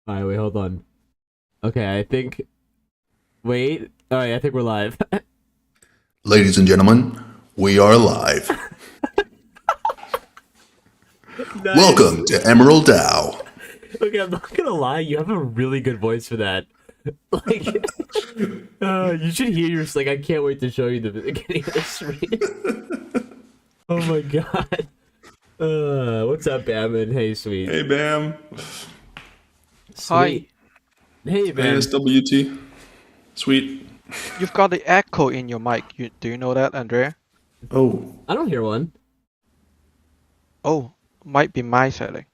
All right, wait, hold on. Okay, I think. Wait. All right, I think we're live. Ladies and gentlemen, we are live. Nice. Welcome to Emerald Dow. Okay, I'm not gonna lie. You have a really good voice for that. Like, you should hear your like. I can't wait to show you the beginning of the stream. Oh my god. What's up, Bam? Hey, sweet, Hey, Bam. sweet. Hi, Hey, Hey, Bam. SWT. Sweet. you've got the echo in your mic. Do you know that, Andrea? Oh, I don't hear one. Oh, might be my setting.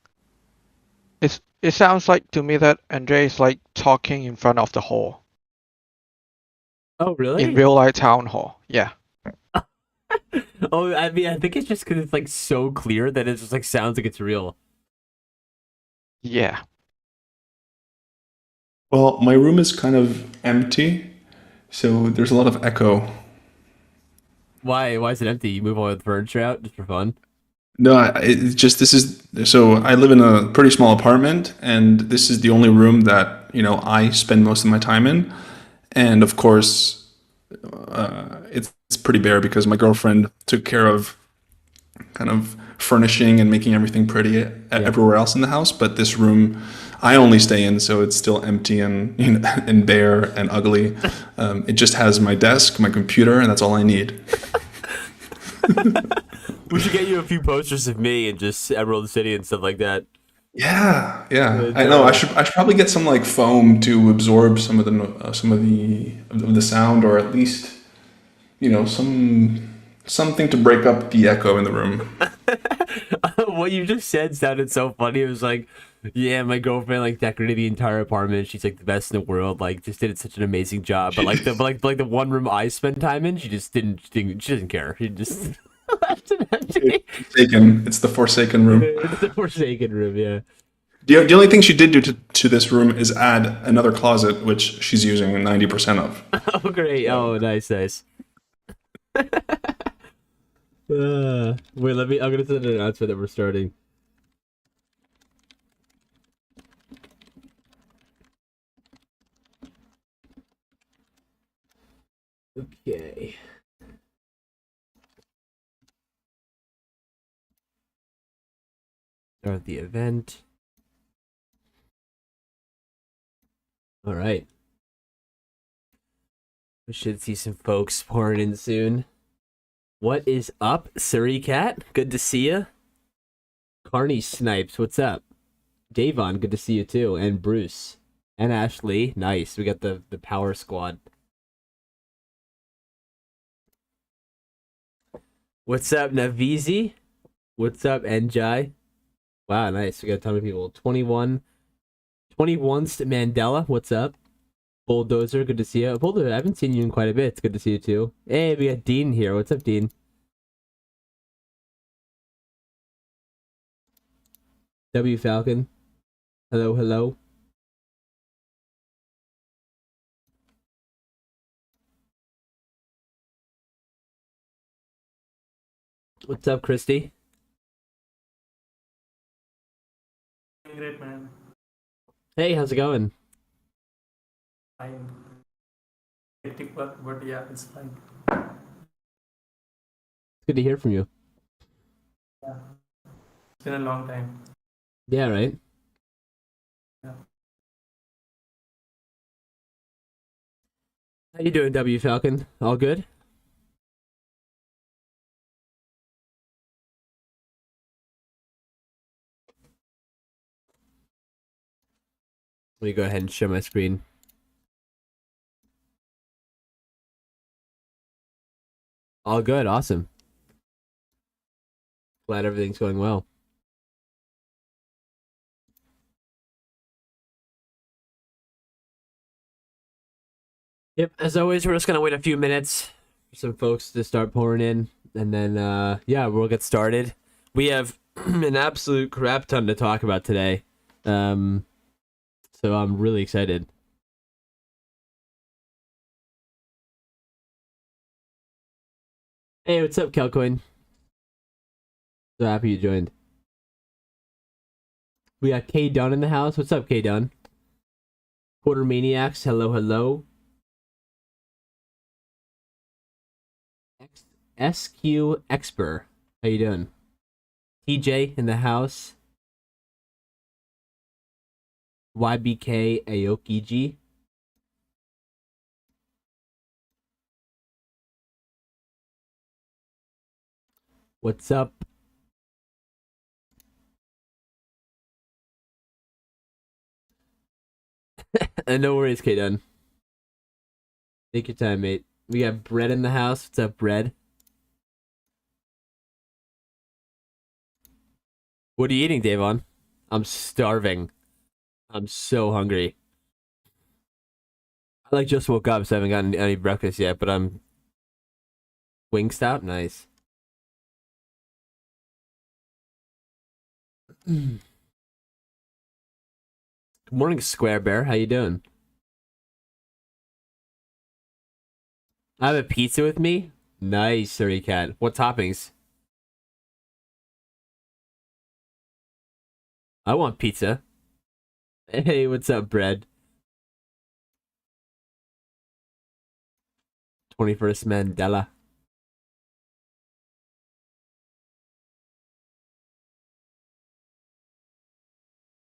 It sounds like to me that Andrea is like talking in front of the hall Oh, in really? real life town hall. Yeah. Oh, I mean, I think it's just because it's like so clear that it just like sounds like it's real. Yeah. well, my room is kind of empty, so there's a lot of echo. Why? Why is it empty? You move all the furniture out just for fun? No, it's just this is so I live in a pretty small apartment, and this is the only room that I spend most of my time in, and of course, it's pretty bare because my girlfriend took care of kind of furnishing and making everything pretty Yeah. everywhere else in the house. But this room, I only stay in, so it's still empty and and bare and ugly. It just has my desk, my computer, and that's all I need. We should get you a few posters of me and just Emerald City and stuff like that. Yeah, yeah. But, I know. I should probably get some like foam to absorb some of the some of the sound, or at least something to break up the echo in the room. what you just said sounded so funny. It was like, yeah, my girlfriend like decorated the entire apartment. She's like the best in the world. Like, just did such an amazing job. But like the one room I spent time in, she just she doesn't care. She just left it empty. Forsaken. It's the forsaken room. It's the Forsaken room. Yeah. The only thing she did do to this room is add another closet, which she's using 90% of. Oh, great. So, Oh, nice, nice. Wait, let me. I'm gonna send an announcement that we're starting. Okay. Start the event. All right. We should see some folks pouring in soon. What is up, Surrey Cat? Good to see you. Carney Snipes, what's up? Davon, good to see you too. And Bruce. And Ashley, nice. We got the power squad. What's up, Navizi? What's up, Njai? Wow, nice. We got a ton of people. 21st Mandela, what's up? Bulldozer, good to see you. Bulldozer, I haven't seen you in quite a bit. It's good to see you too. Hey, we got Dean here. What's up, Dean? W Falcon. Hello, hello. What's up, Christy? Great, man. Hey, how's it going? Fine. Hectic work, but yeah, it's fine. It's good to hear from you. Yeah. It's been a long time. Yeah, right? Yeah. How you doing, W Falcon? All good? Let me go ahead and share my screen. All good, awesome. Glad everything's going well. Yep, as always, we're just gonna wait a few minutes for some folks to start pouring in, and then yeah, we'll get started. We have an absolute crap ton to talk about today. So I'm really excited. Hey, what's up, Calcoin? So happy you joined. We got K Dunn in the house. What's up, K Dunn? Quarter Maniacs, hello, hello. SQ Exper, how you doing? TJ in the house. YBK Aoki G. What's up? No worries, K-Dun. Take your time, mate. We got Bread in the house. What's up, Bread? What are you eating, Davon? I'm starving. I'm so hungry. I like just woke up, so I haven't gotten any breakfast yet, but I'm... Wingstop? Nice. Good morning, Square Bear. How you doing? I have a pizza with me? Nice, Surrey Cat. What toppings? I want pizza. Hey, what's up, Bread? 21st Mandela.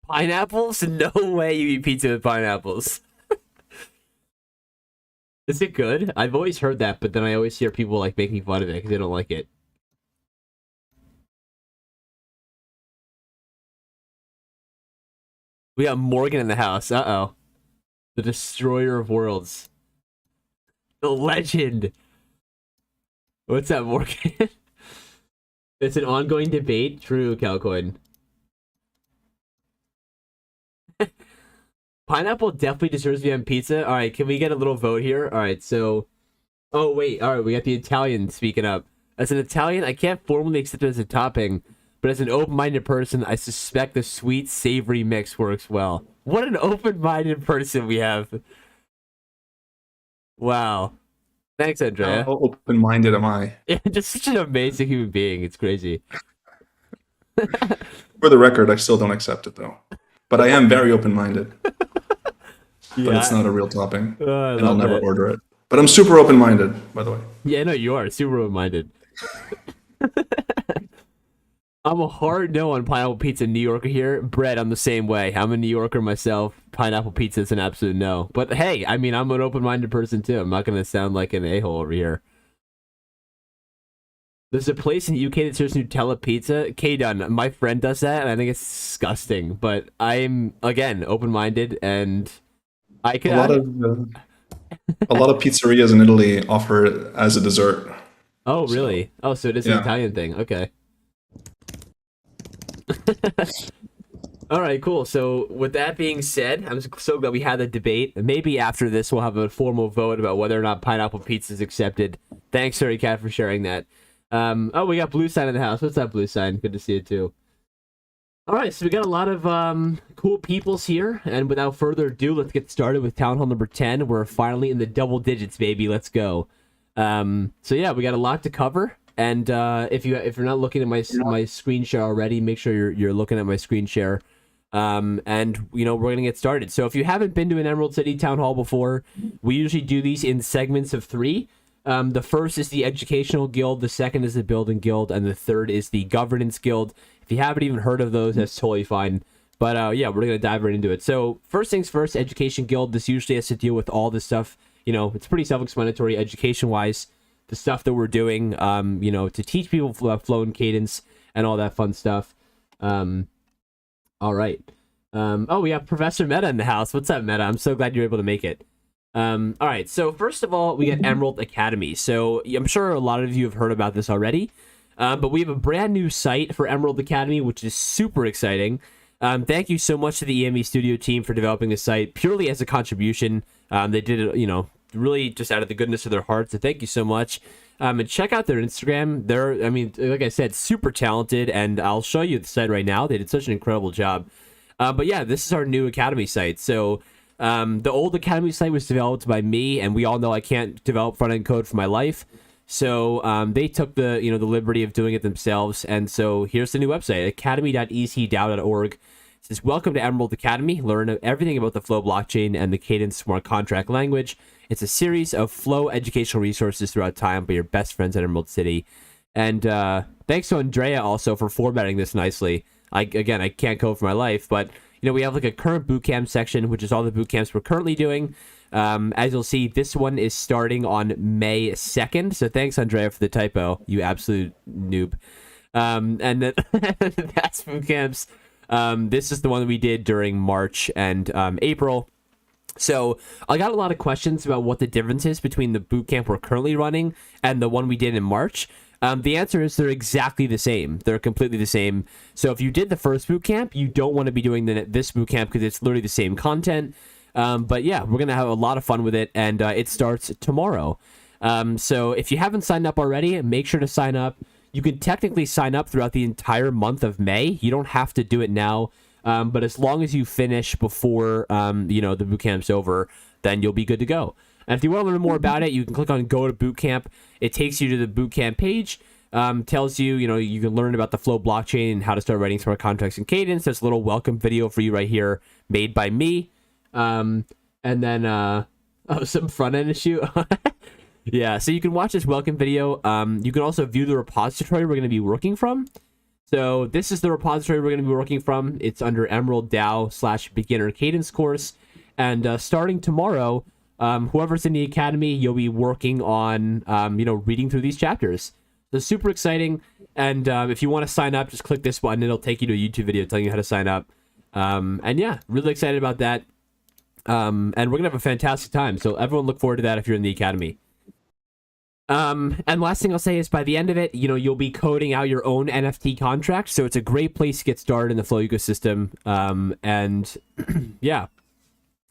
Pineapples? No way you eat pizza with pineapples. Is it good? I've always heard that, but then I always hear people like making fun of it because they don't like it. We got Morgan in the house. Uh-oh. The destroyer of worlds. The legend. What's up, Morgan? It's an ongoing debate. True, Calcoin. Pineapple definitely deserves to be on pizza. All right, can we get a little vote here? All right, so... Oh, wait. All right, we got the Italian speaking up. As an Italian, I can't formally accept it as a topping, but as an open-minded person, I suspect the sweet, savory mix works well. What an open-minded person we have. Wow. Thanks, Andrea. How open-minded am I? Yeah, just such an amazing human being. It's crazy. For the record, I still don't accept it, though. But I am very open-minded. But it's not a real topping. And I'll never order it. But I'm super open-minded, by the way. Yeah, no, you are. Super open-minded. I'm a hard no on pineapple pizza New Yorker here. Bread, I'm the same way. I'm a New Yorker myself. Pineapple pizza is an absolute no. But hey, I mean, I'm an open-minded person too. I'm not going to sound like an a-hole over here. There's a place in the UK that serves Nutella pizza. K-Dun, my friend does that, and I think it's disgusting. But I'm, again, open-minded, and I can... A lot of pizzerias in Italy offer it as a dessert. Oh, really? Oh, so it is an Italian thing. Okay. All right, cool. So with that being said, I'm so glad we had the debate. Maybe after this, we'll have a formal vote about whether or not pineapple pizza is accepted. Thanks, Surrey Cat, for sharing that. Oh, we got Blue Sign in the house. What's up, Blue Sign? Good to see you, too. All right, so we got a lot of cool peoples here. And without further ado, let's get started with Town Hall number 10. We're finally in the double digits, baby. Let's go. So yeah, we got a lot to cover. And if you're not looking at my screen share already, make sure you're looking at my screen share. And you know, we're gonna get started. So if you haven't been to an Emerald City Town Hall before, we usually do these in segments of 3. The first is the Educational Guild, the second is the Building Guild, and the third is the Governance Guild. If you haven't even heard of those, that's totally fine. But yeah, we're gonna dive right into it. So first things first, Education Guild. This usually has to deal with all this stuff. You know, it's pretty self-explanatory education-wise. The stuff that we're doing, you know, to teach people flow and cadence and all that fun stuff. All right. Oh, we have Professor Meta in the house. What's up, Meta? I'm so glad you're able to make it. All right. So first of all, we get Emerald Academy. So I'm sure a lot of you have heard about this already, but we have a brand new site for Emerald Academy, which is super exciting. Thank you so much to the EME Studio team for developing the site purely as a contribution. They did it, you know, really just out of the goodness of their hearts. So thank you so much. And check out their Instagram. They're, I mean, like I said, super talented, and I'll show you the site right now. They did such an incredible job. But yeah, this is our new Academy site. So the old Academy site was developed by me, and we all know I can't develop front-end code for my life. So they took the, you know, the liberty of doing it themselves. And so here's the new website, academy.ecdao.org. It says, welcome to Emerald Academy. Learn everything about the Flow blockchain and the Cadence smart contract language. It's a series of Flow educational resources throughout time by your best friends at Emerald City. And thanks to Andrea also for formatting this nicely. I can't code for my life, but we have like a current bootcamp section, which is all the bootcamps we're currently doing. As you'll see, this one is starting on May 2nd. So thanks, Andrea, for the typo. You absolute noob. And then that's bootcamps. This is the one that we did during March and April. So I got a lot of questions about what the difference is between the bootcamp we're currently running and the one we did in March. The answer is they're exactly the same. They're completely the same. So if you did the first bootcamp, you don't want to be doing this bootcamp because it's literally the same content. But yeah, we're going to have a lot of fun with it, and it starts tomorrow. So if you haven't signed up already, make sure to sign up. You can technically sign up throughout the entire month of May. You don't have to do it now, but as long as you finish before the bootcamp's over, then you'll be good to go. And if you want to learn more about it, you can click on Go to Bootcamp. It takes you to the bootcamp page. Tells you, you can learn about the Flow blockchain and how to start writing smart contracts in Cadence. There's a little welcome video for you right here, made by me. And then some front end issue. Yeah, so you can watch this welcome video. You can also view the repository we're going to be working from. So this is the repository we're going to be working from. It's under Emerald DAO/beginner Cadence course. And starting tomorrow, whoever's in the academy, you'll be working on, reading through these chapters. So super exciting. And if you want to sign up, just click this button. It'll take you to a YouTube video telling you how to sign up. And yeah, really excited about that. And we're going to have a fantastic time. So everyone look forward to that if you're in the academy. And last thing I'll say is by the end of it, you'll be coding out your own NFT contract. So it's a great place to get started in the Flow ecosystem. And yeah.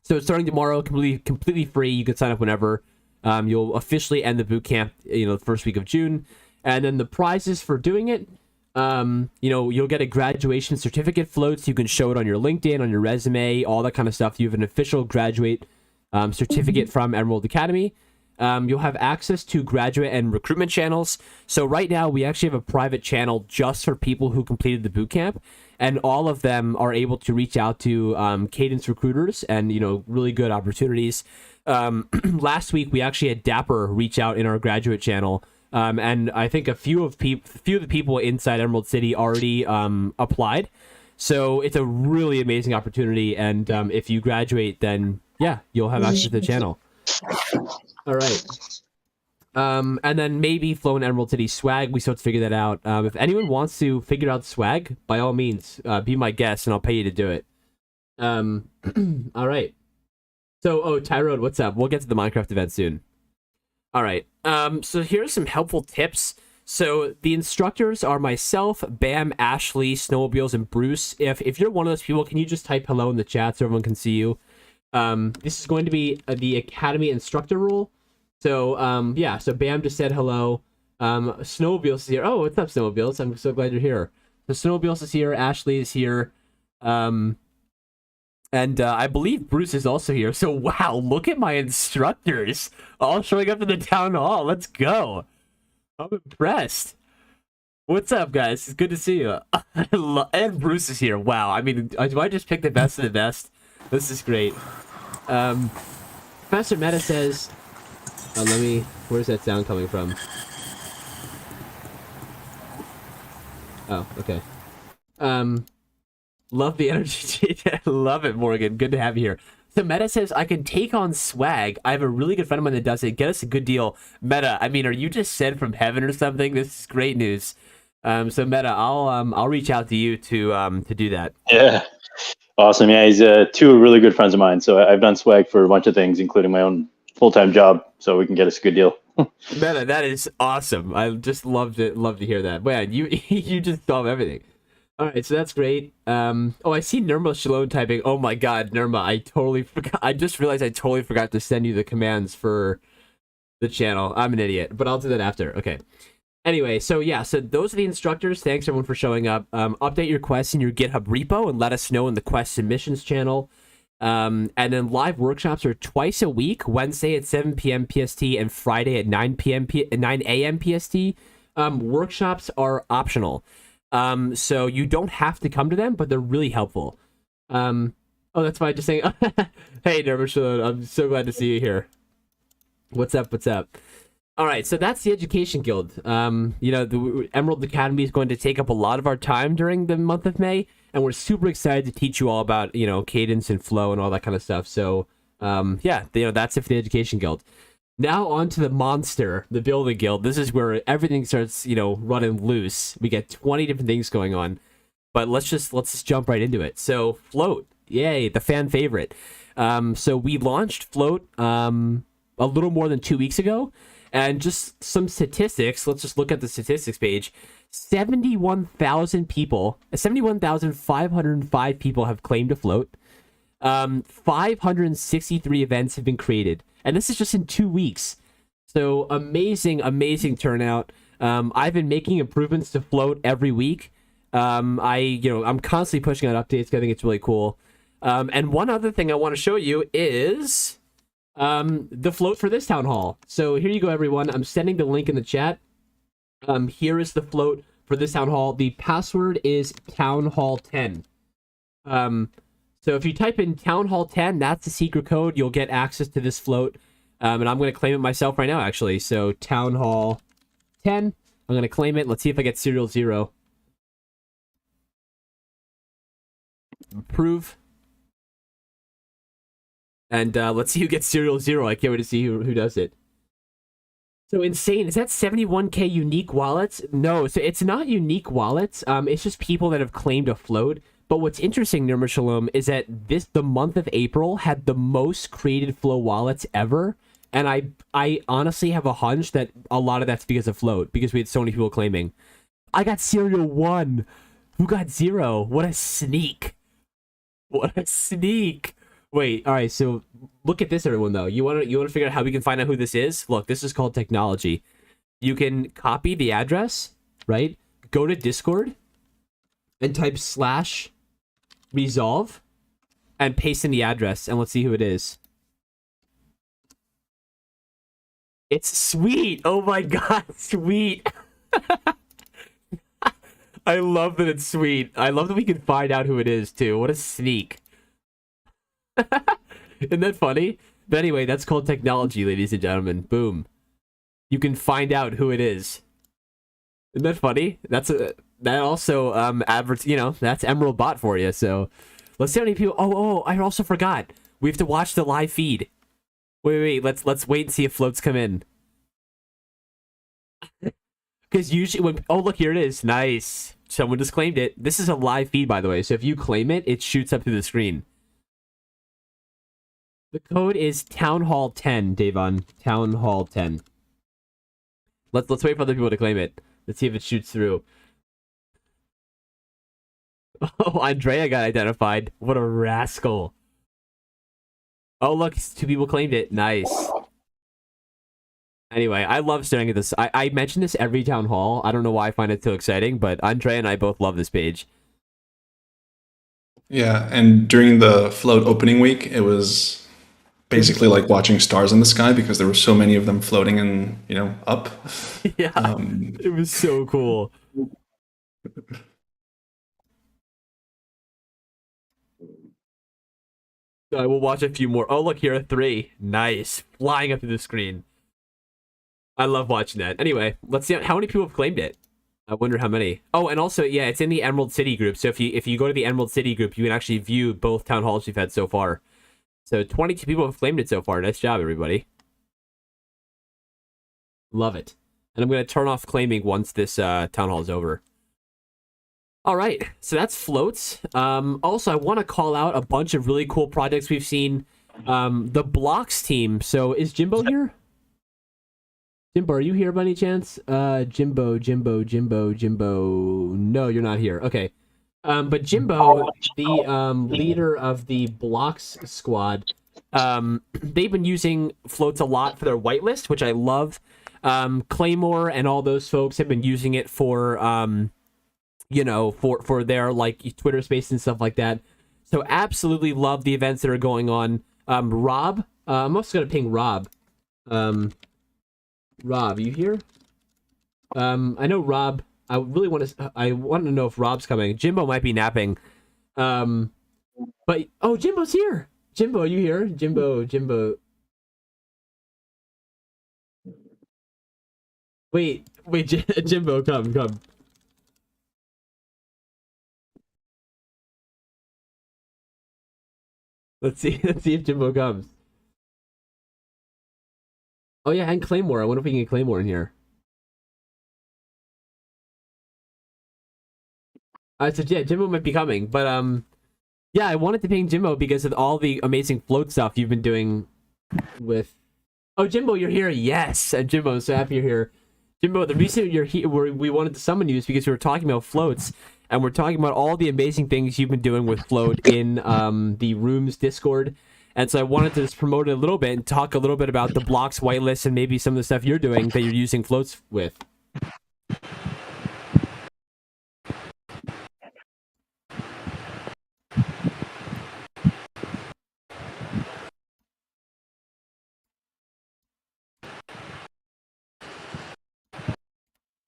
So it's starting tomorrow, completely free. You can sign up whenever. You'll officially end the bootcamp, the first week of June. And then the prizes for doing it, you'll get a graduation certificate float so you can show it on your LinkedIn, on your resume, all that kind of stuff. You have an official graduate certificate from Emerald Academy. You'll have access to graduate and recruitment channels. So right now, we actually have a private channel just for people who completed the bootcamp. And all of them are able to reach out to Cadence recruiters and, really good opportunities. Last week, we actually had Dapper reach out in our graduate channel. And I think a few of the people inside Emerald City already applied. So it's a really amazing opportunity. And if you graduate, then, yeah, you'll have access to the channel. All right. And then maybe Flow and Emerald City swag. We still have to figure that out. If anyone wants to figure out swag, by all means, be my guest and I'll pay you to do it. All right. So, Tyrone, what's up? We'll get to the Minecraft event soon. All right. So here's some helpful tips. So the instructors are myself, Bam, Ashley, Snowmobiles, and Bruce. If you're one of those people, can you just type hello in the chat so everyone can see you? This is going to be the Academy instructor rule. So, yeah, so Bam just said hello. Snowmobiles is here. Oh, what's up, Snowmobiles? I'm so glad you're here. So Snowmobiles is here. Ashley is here. And I believe Bruce is also here. So, wow, look at my instructors all showing up in the town hall. Let's go. I'm impressed. What's up, guys? It's good to see you. And Bruce is here. Wow. I mean, do I just pick the best of the best? This is great. Professor Meta says... where's that sound coming from? Oh, okay. Love the energy. Love it, Morgan. Good to have you here. So Meta says, I can take on swag. I have a really good friend of mine that does it. Get us a good deal. Meta, I mean, are you just sent from heaven or something? This is great news. So Meta, I'll reach out to you to do that. Yeah. Awesome. Yeah, he's two really good friends of mine. So I've done swag for a bunch of things, including my own full-time job, so we can get us a good deal. Meta, that is awesome. I just love to hear that. Man, you just solve everything. All right, so that's great. Oh, I see Nirma Shalom typing. Oh my God, Nirma, I totally forgot. I just realized I totally forgot to send you the commands for the channel. I'm an idiot, but I'll do that after. Okay. Anyway, so yeah, so those are the instructors. Thanks everyone for showing up. Update your quests in your GitHub repo and let us know in the quest submissions channel. And then live workshops are twice a week, Wednesday at 7 p.m. PST and Friday at 9 a.m. PST. Workshops are optional. So you don't have to come to them, but they're really helpful. Oh, that's fine. Just saying. Hey, Dermot, I'm so glad to see you here. What's up? What's up? All right, so that's the Education Guild. The Emerald Academy is going to take up a lot of our time during the month of May, and we're super excited to teach you all about, cadence and flow and all that kind of stuff. So, that's it for the Education Guild. Now on to the monster, the Building Guild. This is where everything starts, running loose. We get 20 different things going on, but let's just jump right into it. So, Float, yay, the fan favorite. So we launched Float a little more than 2 weeks ago. And just some statistics. Let's just look at the statistics page. 71,000 people, 71,505 people have claimed to Float. 563 events have been created. And this is just in 2 weeks. So amazing, amazing turnout. I've been making improvements to Float every week. I'm constantly pushing out updates. I think it's really cool. And one other thing I want to show you is the float for this town hall. So here you go, everyone. I'm sending the link in the chat. Here is the float for this town hall. The password is town hall 10. So if you type in town hall 10, that's the secret code. You'll get access to this float. And I'm going to claim it myself right now, actually. So town hall 10. I'm going to claim it. Let's see if I get serial 0. Approve. And let's see who gets serial 0. I can't wait to see who does it. So insane. Is that 71k unique wallets? No, so it's not unique wallets. It's just people that have claimed a float. But what's interesting, Nirma Shalom, is that the month of April had the most created flow wallets ever. And I honestly have a hunch that a lot of that's because of float, because we had so many people claiming. I got serial 1. Who got 0? What a sneak. What a sneak. Wait, all right, so look at this, everyone, though. You want to figure out how we can find out who this is? Look, this is called technology. You can copy the address, right? Go to Discord and type /resolve and paste in the address, and let's see who it is. It's Sweet! Oh my god, Sweet! I love that it's Sweet. I love that we can find out who it is, too. What a sneak. Isn't that funny? But anyway, that's called technology, ladies and gentlemen. Boom. You can find out who it is. Isn't that funny? That also that's Emerald Bot for you. So let's see how many people. Oh, I also forgot. We have to watch the live feed. Wait. Let's wait and see if floats come in. Because usually look, here it is. Nice. Someone just claimed it. This is a live feed, by the way. So if you claim it, it shoots up to the screen. The code is Town Hall 10, Davon. Town Hall 10. Let's wait for other people to claim it. Let's see if it shoots through. Oh, Andrea got identified. What a rascal. Oh, look, 2 people claimed it. Nice. Anyway, I love staring at this. I mention this every town hall. I don't know why I find it so exciting, but Andrea and I both love this page. Yeah, and during the float opening week, it was basically like watching stars in the sky because there were so many of them floating and, up. Yeah, it was so cool. We'll watch a few more. Oh, look, here are 3. Nice. Flying up to the screen. I love watching that. Anyway, let's see how many people have claimed it. I wonder how many. Oh, and also, yeah, it's in the Emerald City group. So if you go to the Emerald City group, you can actually view both town halls we've had so far. So 22 people have claimed it so far. Nice job, everybody. Love it. And I'm going to turn off claiming once this town hall is over. All right, so that's floats. Also, I want to call out a bunch of really cool projects we've seen. The blocks team. So is Jimbo here? Jimbo, are you here by any chance? Jimbo. No, you're not here. Okay. But Jimbo, the leader of the blocks squad, they've been using floats a lot for their whitelist, which I love. Claymore and all those folks have been using it for for their like Twitter space and stuff like that. So absolutely love the events that are going on. Rob, I'm also gonna ping Rob. Rob, you here? I know Rob. I want to know if Rob's coming. Jimbo might be napping. But oh, Jimbo's here. Jimbo, are you here? Jimbo. Wait, Jimbo, come. Let's see if Jimbo comes. Oh yeah, and Claymore. I wonder if we can get Claymore in here. So yeah, Jimbo might be coming, but yeah, I wanted to ping Jimbo because of all the amazing float stuff you've been doing with. Oh, Jimbo, you're here. Yes, and Jimbo, so happy you're here. Jimbo, the reason you're here, we wanted to summon you is because we were talking about floats, and we're talking about all the amazing things you've been doing with float in the Rooms Discord. And so I wanted to just promote it a little bit and talk a little bit about the blocks whitelist and maybe some of the stuff you're doing that you're using floats with.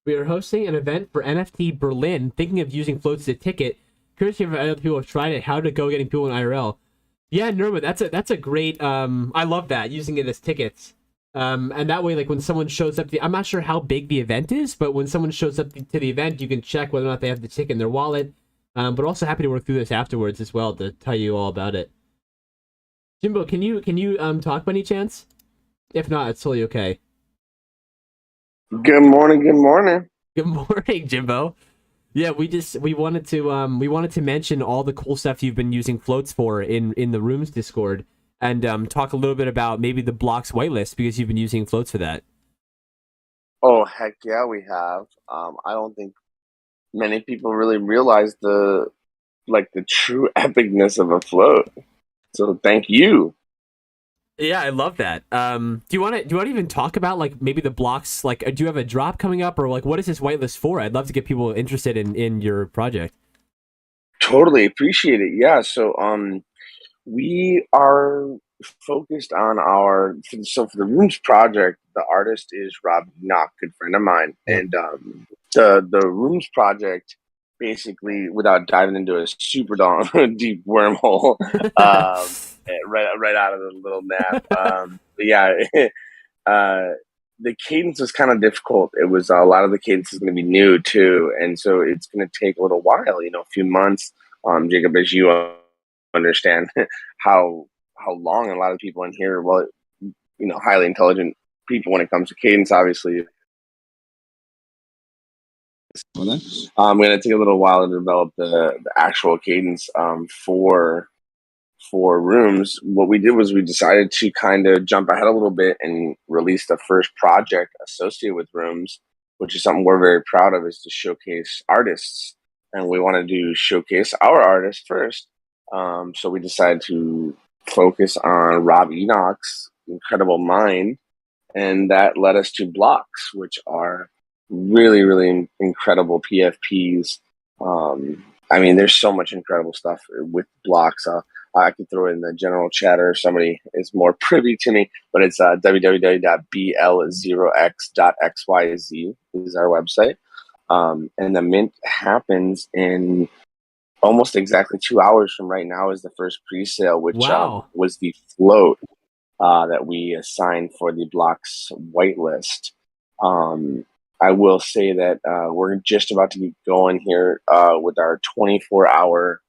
We are hosting an event for NFT Berlin, thinking of using floats as a ticket. Curious if other people have tried it, how to go getting people in IRL. Yeah, Nirma, that's a great I love that, using it as tickets. And that way, like when someone shows up, I'm not sure how big the event is, but when someone shows up to the event, you can check whether or not they have the ticket in their wallet. But also happy to work through this afterwards as well to tell you all about it. Jimbo, can you talk by any chance? If not, it's totally okay. Good morning. Good morning. Good morning, Jimbo. Yeah, we wanted to mention all the cool stuff you've been using floats for in the Rooms Discord, and talk a little bit about maybe the blocks whitelist because you've been using floats for that. Oh, heck yeah, we have. I don't think many people really realize the true epicness of a float. So thank you. Yeah, I love that. Do you want to even talk about like maybe the blocks? Like, do you have a drop coming up, or like what is this whitelist for? I'd love to get people interested in your project. Totally appreciate it. Yeah. So we are focused on for the Rooms project. The artist is Rob Knock, good friend of mine, Yep. and the Rooms project, basically, without diving into a super deep wormhole, right out of the little nap. But yeah, the cadence was kind of difficult. It was a lot of the cadence is going to be new too, and so it's going to take a little while. A few months. Jacob, as you understand, how long a lot of people in here, well, highly intelligent people when it comes to cadence, obviously. I'm going to take a little while to develop the actual cadence for Rooms. What we did was we decided to kind of jump ahead a little bit and release the first project associated with Rooms, which is something we're very proud of, is to showcase artists. And we wanted to showcase our artists first. So we decided to focus on Rob Enoch's incredible mind. And that led us to blocks, which are really, really incredible PFPs. I mean, there's so much incredible stuff with blocks. I could throw it in the general chatter if somebody is more privy to me, but it's www.bl0x.xyz is our website. And the mint happens in almost exactly 2 hours from right now is the first pre-sale, which Wow. was the float that we assigned for the blocks whitelist. I will say that we're just about to get going here with our 24-hour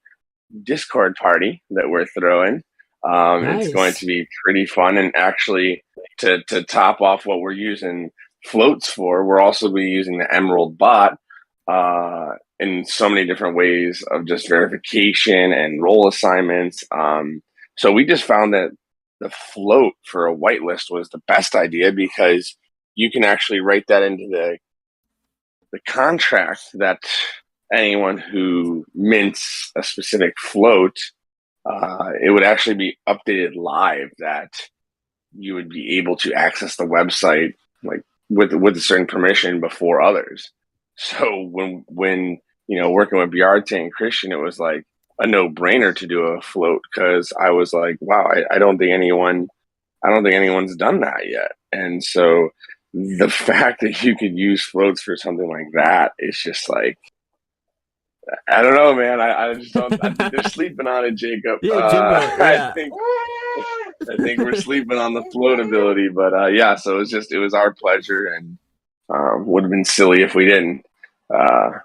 Discord party that we're throwing. It's going Nice. to be pretty fun, and actually, to top off what we're using floats for, we're also be using the Emerald bot in so many different ways of just verification and role assignments. So we just found that the float for a whitelist was the best idea because you can actually write that into the contract that anyone who mints a specific float, it would actually be updated live that you would be able to access the website like with a certain permission before others. So when working with Bjarte and Christian, it was like a no-brainer to do a float because I was like, wow, I don't think anyone's done that yet. And so the fact that you could use floats for something like that is just like, I don't know, man. I just don't. I think they're sleeping on it, Jacob. Yeah, Jimbo. I Yeah. think we're sleeping on the float ability, but yeah. So it was our pleasure, and would have been silly if we didn't. Yeah.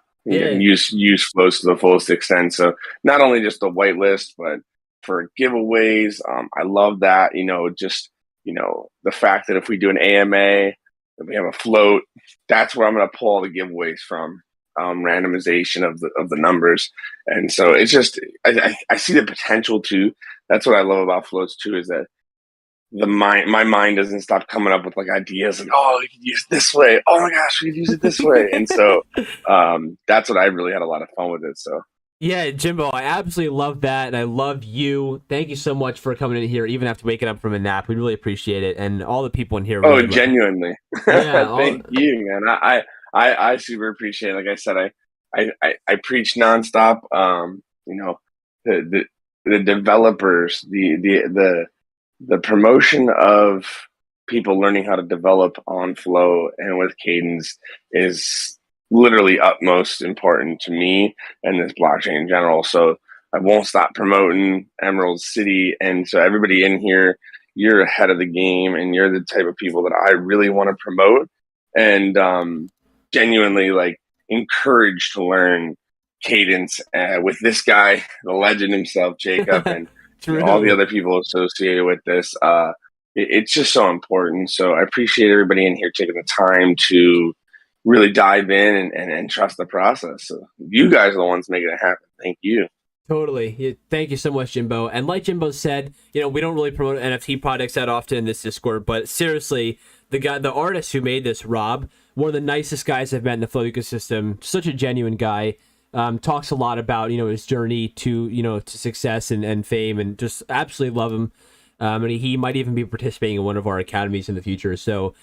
Use floats to the fullest extent. So not only just the whitelist, but for giveaways, I love that. Just the fact that if we do an AMA, if we have a float, that's where I'm going to pull all the giveaways from. Randomization of the numbers, and so it's just I see the potential too. That's what I love about floats too, is that my mind doesn't stop coming up with like ideas like, oh, we could use it this way. Oh my gosh, we could use it this way. And so that's what I really had a lot of fun with it. So Yeah, Jimbo, I absolutely love that, and I love you. Thank you so much for coming in here, even after waking up from a nap. We really appreciate it, and all the people in here. oh, Really genuinely, Yeah, thank you, man. I super appreciate it. Like I said, I preach nonstop. The developers, the promotion of people learning how to develop on Flow and with Cadence is literally utmost important to me and this blockchain in general. So I won't stop promoting Emerald City. And so everybody in here, you're ahead of the game, and you're the type of people that I really want to promote and genuinely like encourage to learn Cadence with this guy, the legend himself, Jacob, and all the other people associated with this. It's just so important. So I appreciate everybody in here taking the time to really dive in and trust the process. So you guys are the ones making it happen. Thank you. Totally. Yeah, thank you so much, Jimbo. And like Jimbo said, we don't really promote NFT products that often in this Discord, but seriously, the artist who made this, Rob, one of the nicest guys I've met in the Flow ecosystem, such a genuine guy, talks a lot about, his journey to, to success and fame, and just absolutely love him. And he might even be participating in one of our academies in the future. So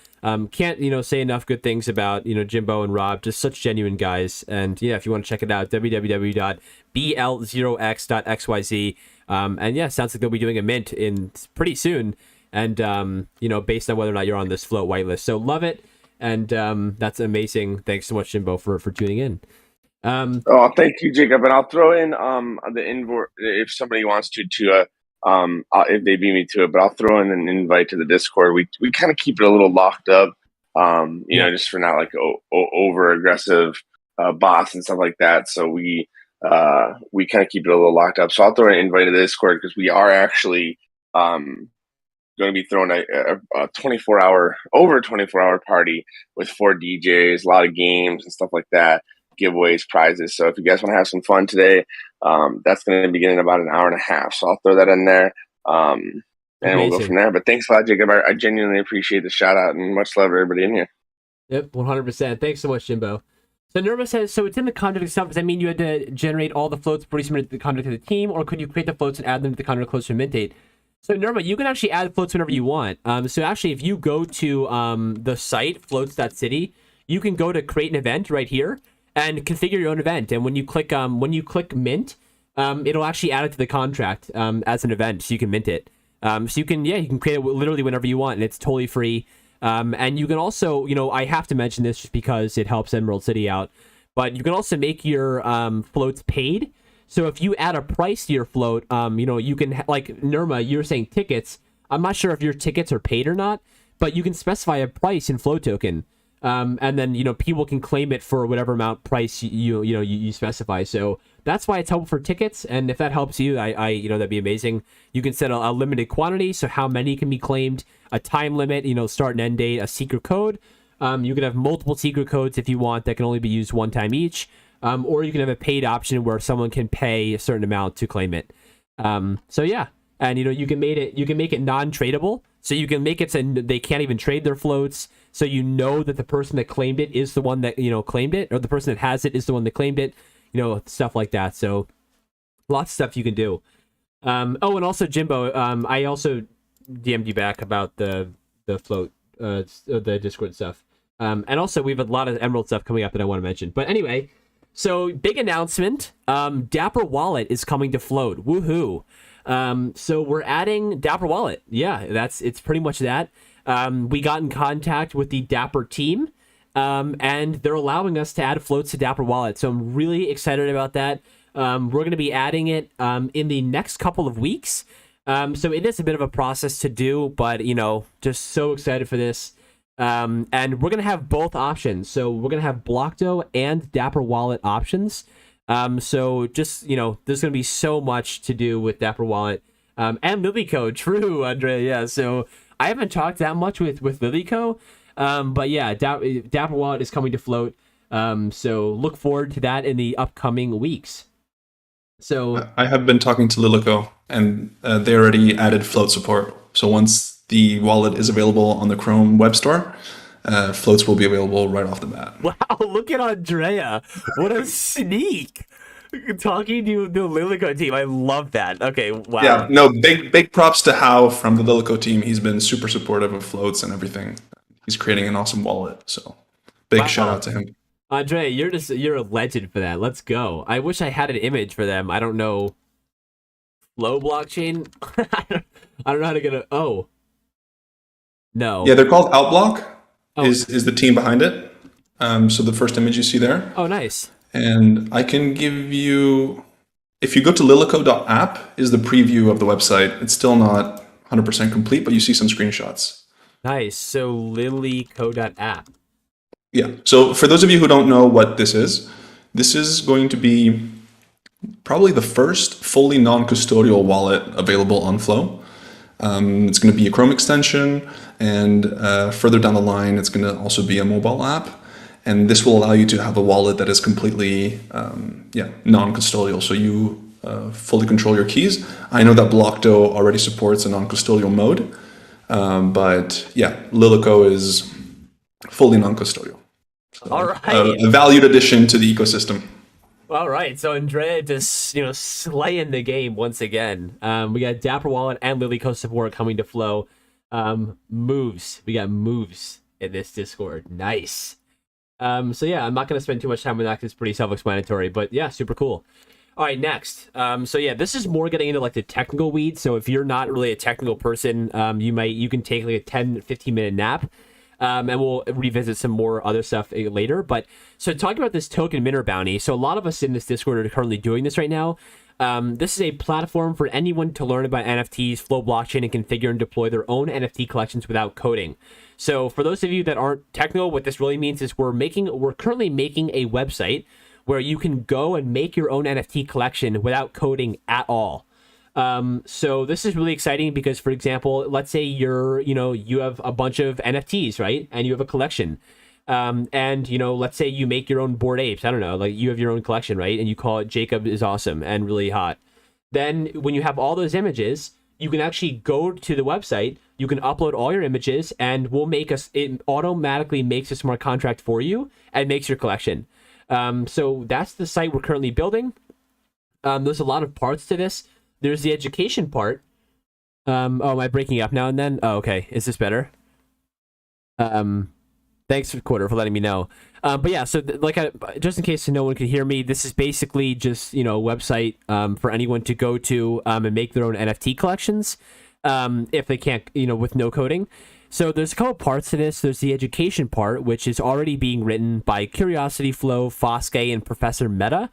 can't, say enough good things about, Jimbo and Rob, just such genuine guys. And yeah, if you want to check it out, www.bl0x.xyz. And yeah, sounds like they'll be doing a mint in pretty soon. And, based on whether or not you're on this float whitelist. So love it. And that's amazing. Thanks so much, Jimbo, for tuning in. Thank you, Jacob. And I'll throw in the invite if somebody wants to if they beat me to it, but I'll throw in an invite to the Discord. We kind of keep it a little locked up, just for not like over aggressive bots and stuff like that. So we kind of keep it a little locked up. So I'll throw an invite to the Discord because we are actually going to be throwing a 24-hour party with 4 DJs, a lot of games and stuff like that, giveaways, prizes. So if you guys want to have some fun today, that's going to begin in about an hour and a half. So I'll throw that in there, and we'll go from there. But thanks a lot, Jacob. I genuinely appreciate the shout out, and much love to everybody in here. Yep, 100%. Thanks so much, Jimbo. So Nerva says, so it's in the contract itself. Does that mean you had to generate all the floats pretty similar to the contract of the team, or could you create the floats and add them to the contract close to mint date? So Nerva, you can actually add floats whenever you want. So actually, if you go to the site, floats.city, you can go to create an event right here and configure your own event. And when you click mint, it'll actually add it to the contract as an event, so you can mint it. So you can create it literally whenever you want, and it's totally free. And you can also, I have to mention this just because it helps Emerald City out, but you can also make your floats paid. So if you add a price to your float, you can, like Nirma, you were saying tickets. I'm not sure if your tickets are paid or not, but you can specify a price in float token. And then, people can claim it for whatever amount price you specify. So that's why it's helpful for tickets. And if that helps you, I that'd be amazing. You can set a limited quantity. So how many can be claimed, a time limit, start and end date, a secret code. You can have multiple secret codes if you want that can only be used one time each. Or you can have a paid option where someone can pay a certain amount to claim it. So yeah. And you can make it non-tradable. So you can make it so they can't even trade their floats. So that the person that claimed it is the one that claimed it, or the person that has it is the one that claimed it. Stuff like that. So lots of stuff you can do. And also Jimbo, I also DM'd you back about the float, the Discord stuff. And also we have a lot of Emerald stuff coming up that I want to mention. But anyway, so big announcement. Dapper Wallet is coming to Float. Woohoo! So we're adding Dapper Wallet. Yeah, it's pretty much that. We got in contact with the Dapper team, and they're allowing us to add floats to Dapper Wallet. So I'm really excited about that. We're going to be adding it in the next couple of weeks. So it is a bit of a process to do, but, just so excited for this. And we're going to have both options. So we're going to have Blockdo and Dapper Wallet options. So just, there's going to be so much to do with Dapper Wallet. And Lilyco, true, Andre. Yeah, so I haven't talked that much with Lilyco. But yeah, Dapper Wallet is coming to float. So look forward to that in the upcoming weeks. So I have been talking to Lilyco, and they already added float support. So once the wallet is available on the Chrome Web Store, floats will be available right off the bat. wow, look at Andrea. What a sneak. Talking to the Lilyco team. I love that. Okay, wow. Yeah, no, big props to Hao from the Lilyco team. He's been super supportive of floats and everything. He's creating an awesome wallet. So big shout out to him. Andre, you're a legend for that. Let's go. I wish I had an image for them. I don't know. Flow blockchain? I don't know how to get a... Oh. No. Yeah, they're called Outblock. Is the team behind it. So the first image you see there. Oh, nice. And I can give you... If you go to lilyco.app is the preview of the website. It's still not 100% complete, but you see some screenshots. Nice. So lilyco.app. Yeah. So for those of you who don't know what this is going to be probably the first fully non-custodial wallet available on Flow. It's going to be a Chrome extension, and further down the line, it's going to also be a mobile app. And this will allow you to have a wallet that is completely non-custodial. So you fully control your keys. I know that Blockdo already supports a non-custodial mode, but yeah, Lilyco is fully non-custodial. So, all right. A valued addition to the ecosystem. All right. So Andrea just, slaying the game once again. We got Dapper Wallet and Lilyco support coming to Flow. Moves. We got moves in this Discord. Nice. So yeah, I'm not going to spend too much time on that because it's pretty self-explanatory, but yeah, super cool. All right, next. So yeah, this is more getting into like the technical weeds. So if you're not really a technical person, you can take like a 10-15 minute nap. And we'll revisit some more other stuff later. But so talking about this token minter bounty. So a lot of us in this Discord are currently doing this right now. This is a platform for anyone to learn about NFTs, Flow blockchain, and configure and deploy their own NFT collections without coding. So for those of you that aren't technical, what this really means is we're currently making a website where you can go and make your own NFT collection without coding at all. So this is really exciting because, for example, let's say you have a bunch of NFTs, right? And you have a collection. And let's say you make your own Bored Apes. I don't know, like you have your own collection, right? And you call it Jacob is Awesome and really hot. Then when you have all those images, you can actually go to the website, you can upload all your images, and it automatically makes a smart contract for you and makes your collection. So that's the site we're currently building. There's a lot of parts to this. There's the education part. Am I breaking up now and then? Oh, okay. Is this better? Thanks, Quarter, for letting me know. But yeah, so just in case no one can hear me, this is basically just, a website for anyone to go to and make their own NFT collections if they can't, with no coding. So there's a couple parts to this. There's the education part, which is already being written by Curiosity Flow, Foske, and Professor Meta.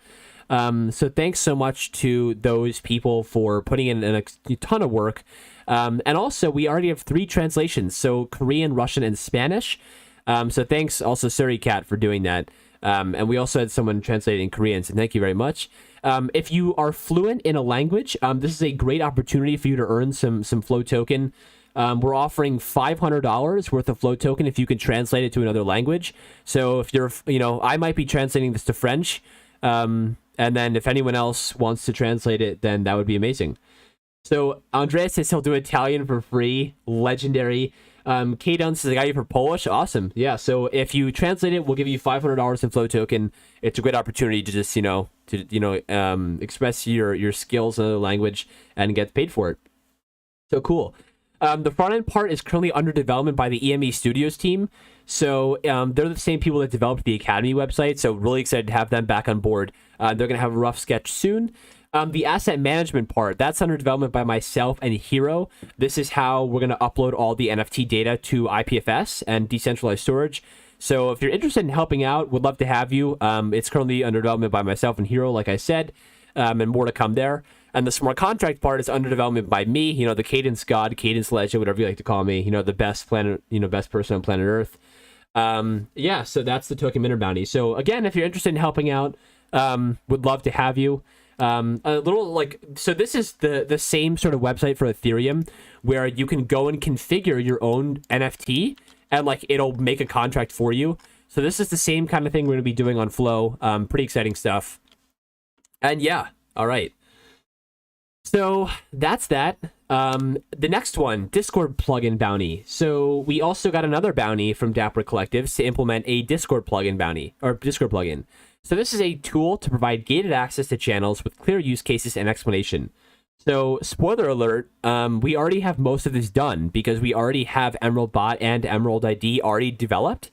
So thanks so much to those people for putting in a ton of work. And also, we already have 3 translations, so Korean, Russian, and Spanish. So thanks also Suricat for doing that. And we also had someone translating Korean, so thank you very much. If you are fluent in a language, this is a great opportunity for you to earn some Flow token. We're offering $500 worth of Flow token if you can translate it to another language. So if you're, I might be translating this to French. And then if anyone else wants to translate it, then that would be amazing. So Andrea says he'll do Italian for free. Legendary. K-Dun says I got you for Polish. Awesome. Yeah. So if you translate it, we'll give you $500 in Flow token. It's a great opportunity to just, express your skills in another language and get paid for it. So cool. The front end part is currently under development by the EME Studios team. So they're the same people that developed the Academy website. So really excited to have them back on board. They're going to have a rough sketch soon. The asset management part, that's under development by myself and Hero. This is how we're going to upload all the NFT data to IPFS and decentralized storage. So if you're interested in helping out, would love to have you. It's currently under development by myself and Hero, like I said, and more to come there. And the smart contract part is under development by me, you know, the cadence god, cadence legend, whatever you like to call me, you know, the best planet, you know, best person on planet Earth. Yeah, so that's the token minter bounty. So again, if you're interested in helping out, would love to have you. A little like, so this is the same sort of website for Ethereum where you can go and configure your own NFT and like it'll make a contract for you. So this is the same kind of thing we're going to be doing on Flow. Pretty exciting stuff. And yeah, all right. So that's that. The next one, Discord plugin bounty. So we also got another bounty from Dapper Collectives to implement a Discord plugin bounty, or Discord plugin. So this is a tool to provide gated access to channels with clear use cases and explanation. So spoiler alert, we already have most of this done because we already have Emerald Bot and Emerald ID already developed.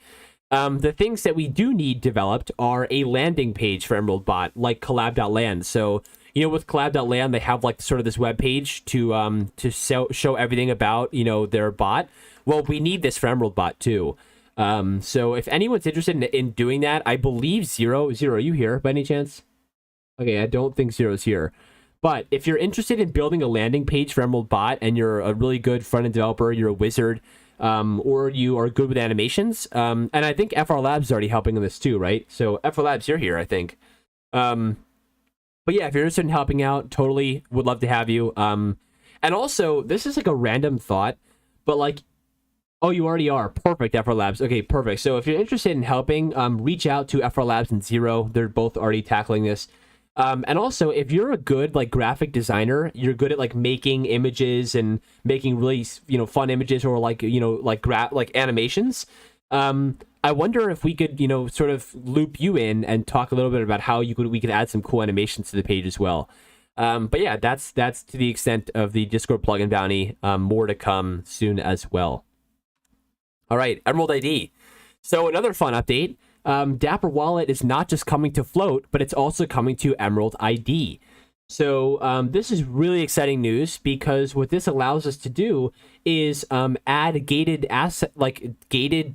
The things that we do need developed are a landing page for Emerald Bot, like collab.land. So, you know, with collab.land, they have like sort of this web page to show everything about, you know, their bot. Well, we need this for Emerald Bot too. So if anyone's interested in doing that, I believe Zero, are you here by any chance? Okay, I don't think Zero's here. But if you're interested in building a landing page for Emerald Bot and you're a really good front-end developer, you're a wizard, or you are good with animations, and I think FR Labs is already helping on this too, right? So FR Labs, you're here, I think. But yeah, if you're interested in helping out, totally would love to have you. And also, this is like a random thought, but like, oh, you already are. Perfect, FR Labs. Okay, perfect. So if you're interested in helping, reach out to FR Labs and Zero. They're both already tackling this. And also, if you're a good like graphic designer, you're good at like making images and making really, you know, fun images or like, you know, like animations. I wonder if we could, you know, sort of loop you in and talk a little bit about how we could add some cool animations to the page as well. But yeah, that's to the extent of the Discord plugin bounty. More to come soon as well. All right, Emerald ID. So another fun update. Dapper Wallet is not just coming to Float, but it's also coming to Emerald ID. So this is really exciting news because what this allows us to do is add gated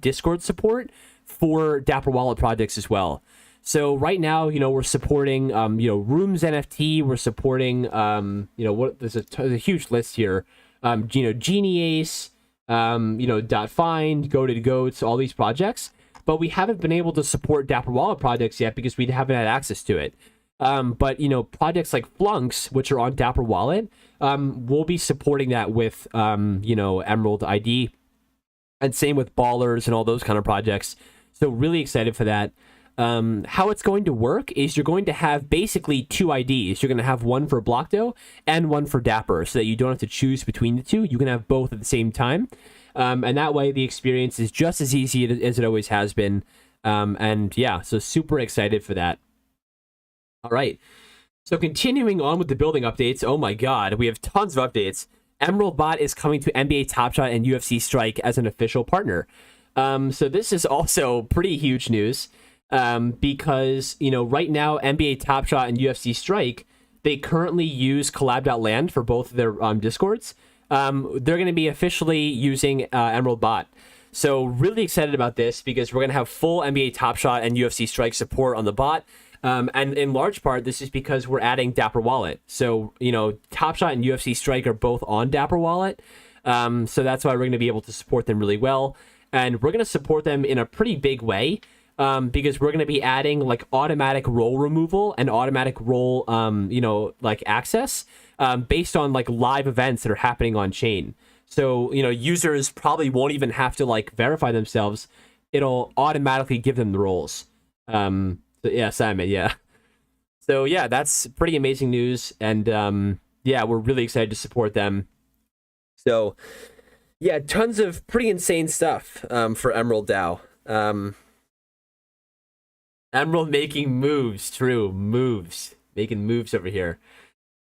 Discord support for Dapper Wallet projects as well. So right now, you know, we're supporting you know, Rooms NFT. We're supporting you know, what there's a huge list here. You know, Genie Ace, you know, .find, Goated Goats, all these projects. But we haven't been able to support Dapper Wallet projects yet because we haven't had access to it. But, you know, projects like Flunks, which are on Dapper Wallet, we'll be supporting that with, you know, Emerald ID. And same with Ballers and all those kind of projects. So really excited for that. How it's going to work is you're going to have basically two IDs. You're going to have one for Blockdo and one for Dapper so that you don't have to choose between the two. You can have both at the same time. And that way the experience is just as easy as it always has been. And yeah, so super excited for that. All right. So continuing on with the building updates. Oh my God, we have tons of updates. Emerald Bot is coming to NBA Top Shot and UFC Strike as an official partner. So this is also pretty huge news because, you know, right now NBA Top Shot and UFC Strike, they currently use collab.land for both of their Discords. They're going to be officially using Emerald Bot. So really excited about this because we're going to have full NBA Top Shot and UFC Strike support on the bot. And in large part, this is because we're adding Dapper Wallet. So, you know, Top Shot and UFC Strike are both on Dapper Wallet. So that's why we're going to be able to support them really well. And we're going to support them in a pretty big way because we're going to be adding like automatic role removal and automatic role, you know, like access based on like live events that are happening on chain. So, you know, users probably won't even have to like verify themselves. It'll automatically give them the roles. So yeah, Simon, yeah. So yeah, that's pretty amazing news. And yeah, we're really excited to support them. So yeah, tons of pretty insane stuff for Emerald DAO. Emerald making moves, true, moves. Making moves over here.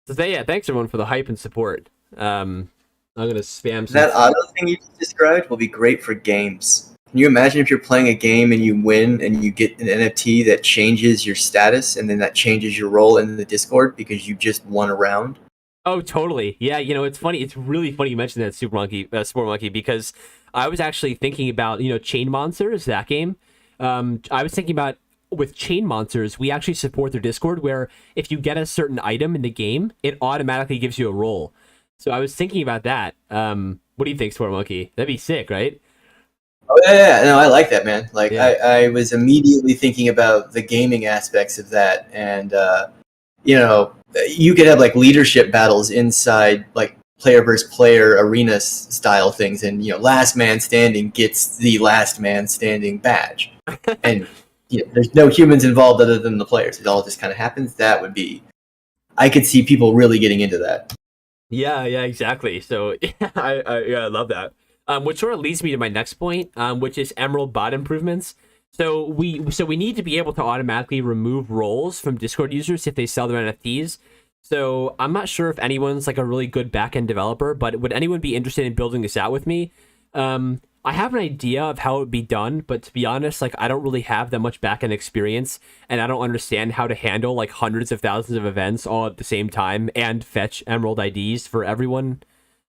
So yeah, thanks everyone for the hype and support. I'm going to spam some. That auto thing you just described will be great for games. Can you imagine if you're playing a game and you win and you get an NFT that changes your status and then that changes your role in the Discord because you just won a round? Oh, totally. Yeah, you know, it's funny. It's really funny you mentioned that, Sport Monkey, because I was actually thinking about, you know, Chain Monsters, that game. I was thinking about with Chain Monsters, we actually support their Discord where if you get a certain item in the game, it automatically gives you a roll. So I was thinking about that. What do you think, Sport Monkey? That'd be sick, right? Oh yeah, no, I like that, man. Like Yeah. I was immediately thinking about the gaming aspects of that, and you could have like leadership battles inside like player versus player arena style things, and last man standing gets the last man standing badge, and there's no humans involved other than the players. It all just kind of happens. That would be, I could see people really getting into that. Yeah, exactly. So I love that. Which sort of leads me to my next point, which is Emerald bot improvements. So we need to be able to automatically remove roles from Discord users if they sell their NFTs. So I'm not sure if anyone's like a really good backend developer, but would anyone be interested in building this out with me? I have an idea of how it would be done, but to be honest, like I don't really have that much backend experience, and I don't understand how to handle like hundreds of thousands of events all at the same time and fetch Emerald IDs for everyone.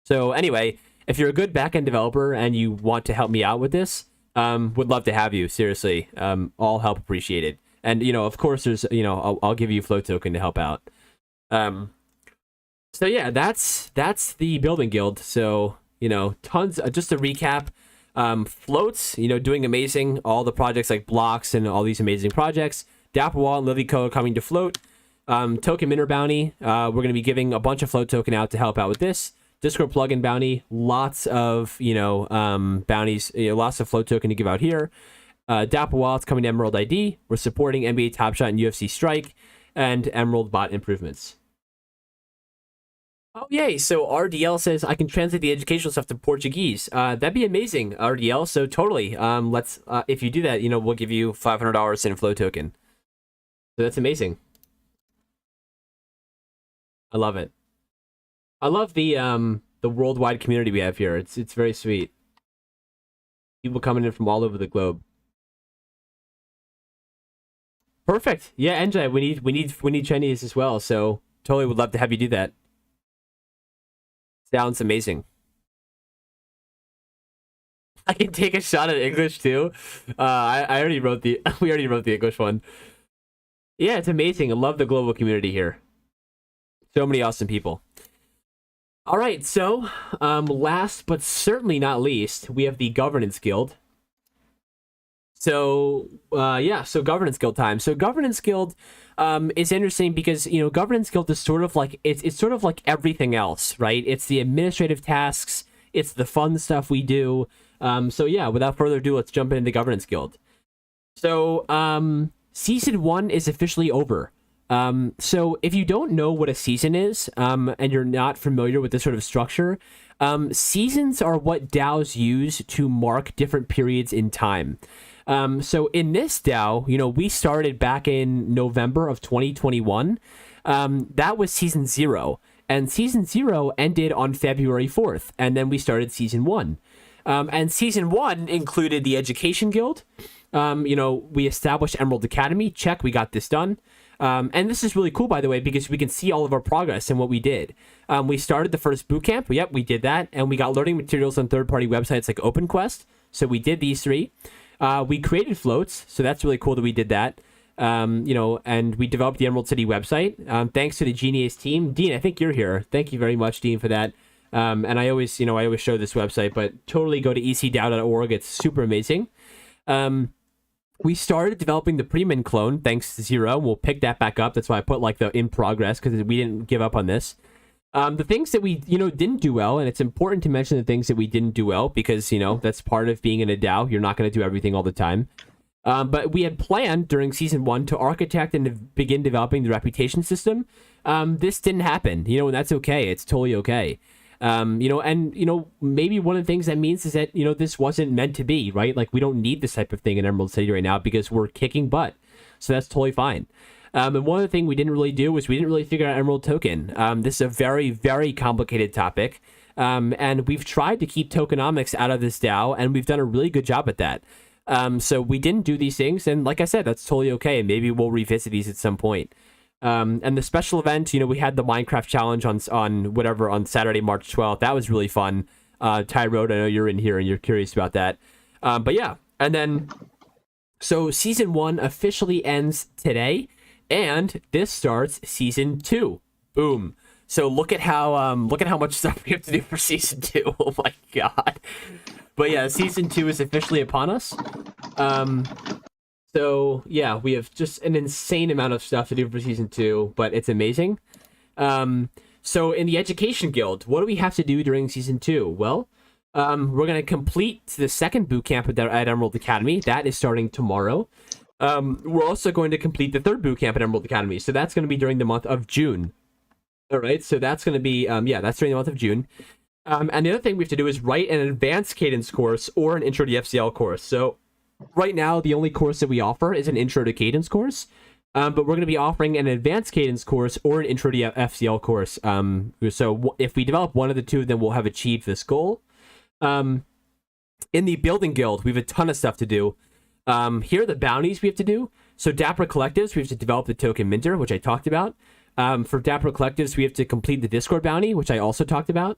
So anyway, if you're a good backend developer and you want to help me out with this, would love to have you. Seriously, all help appreciated. And of course, there's I'll give you a float token to help out. So yeah, that's the building guild. So tons. Just to recap. Floats, doing amazing. All the projects like blocks and all these amazing projects. Dapper Wallet and Livy Co are coming to float. Token Minter Bounty. We're going to be giving a bunch of float token out to help out with this. Discord plugin bounty. Lots of bounties. Lots of float token to give out here. Dapper Wallet's coming to Emerald ID. We're supporting NBA Top Shot and UFC Strike, and Emerald bot improvements. Oh, yay. So RDL says I can translate the educational stuff to Portuguese. That'd be amazing, RDL. So totally. Let's if you do that, we'll give you $500 in a flow token. So that's amazing. I love it. I love the worldwide community we have here. It's very sweet. People coming in from all over the globe. Perfect. Yeah, NJ, we need Chinese as well. So totally would love to have you do that. Sounds amazing. I can take a shot at English too. I already wrote the we already wrote the English one. Yeah, it's amazing. I love the global community here. So many awesome people. All right, so last but certainly not least, we have the Governance Guild. So so Governance Guild time. So Governance Guild is interesting because Governance Guild is sort of like it's sort of like everything else, right? It's the administrative tasks, it's the fun stuff we do. So yeah, without further ado, let's jump into Governance Guild. So season 1 is officially over. So if you don't know what a season is, and you're not familiar with this sort of structure, seasons are what DAOs use to mark different periods in time. So in this DAO, we started back in November of 2021. That was season 0, and season 0 ended on February 4th, and then we started season 1. And season 1 included the Education Guild. We established Emerald Academy. Check, we got this done. And this is really cool, by the way, because we can see all of our progress and what we did. We started the first bootcamp. Yep, we did that. And we got learning materials on third-party websites like OpenQuest. So we did these 3. We created floats. So that's really cool that we did that. And we developed the Emerald City website. Thanks to the Genius team. Dean, I think you're here. Thank you very much, Dean, for that. And I always show this website, but totally go to ecdao.org. It's super amazing. We started developing the Premin clone thanks to Zero. We'll pick that back up. That's why I put like the in progress, because we didn't give up on this. The things that we didn't do well, and it's important to mention the things that we didn't do well because that's part of being in a DAO. You're not going to do everything all the time. But we had planned during season 1 to architect and begin developing the reputation system. This didn't happen, and that's okay. It's totally okay. Maybe one of the things that means is that, this wasn't meant to be, right? Like, we don't need this type of thing in Emerald City right now because we're kicking butt. So that's totally fine. And one other thing we didn't really do was we didn't really figure out Emerald Token. This is a very, very complicated topic. And we've tried to keep tokenomics out of this DAO, and we've done a really good job at that. So we didn't do these things. And like I said, that's totally okay. Maybe we'll revisit these at some point. And the special event, we had the Minecraft challenge on Saturday, March 12th. That was really fun. Tyrode, I know you're in here and you're curious about that. But yeah, and then So season 1 officially ends today, and this starts season 2. Boom. So look at how much stuff we have to do for season 2. Oh my god. But yeah, season 2 is officially upon us. So yeah, we have just an insane amount of stuff to do for season 2, but it's amazing. So in the Education Guild, what do we have to do during season 2? Well, we're going to complete the second boot camp at Emerald Academy. That is starting tomorrow. We're also going to complete the third boot camp at Emerald Academy. So that's going to be during the month of June. All right, so that's going to be, that's during the month of June. And the other thing we have to do is write an advanced cadence course or an intro to FCL course. So right now, the only course that we offer is an intro to cadence course. But we're going to be offering an advanced cadence course or an intro to FCL course. So if we develop one of the two, then we'll have achieved this goal. In the Building Guild, we have a ton of stuff to do. Here are the bounties we have to do. So Dapper Collectives, we have to develop the token minter, which I talked about. For Dapper Collectives, we have to complete the Discord bounty, which I also talked about.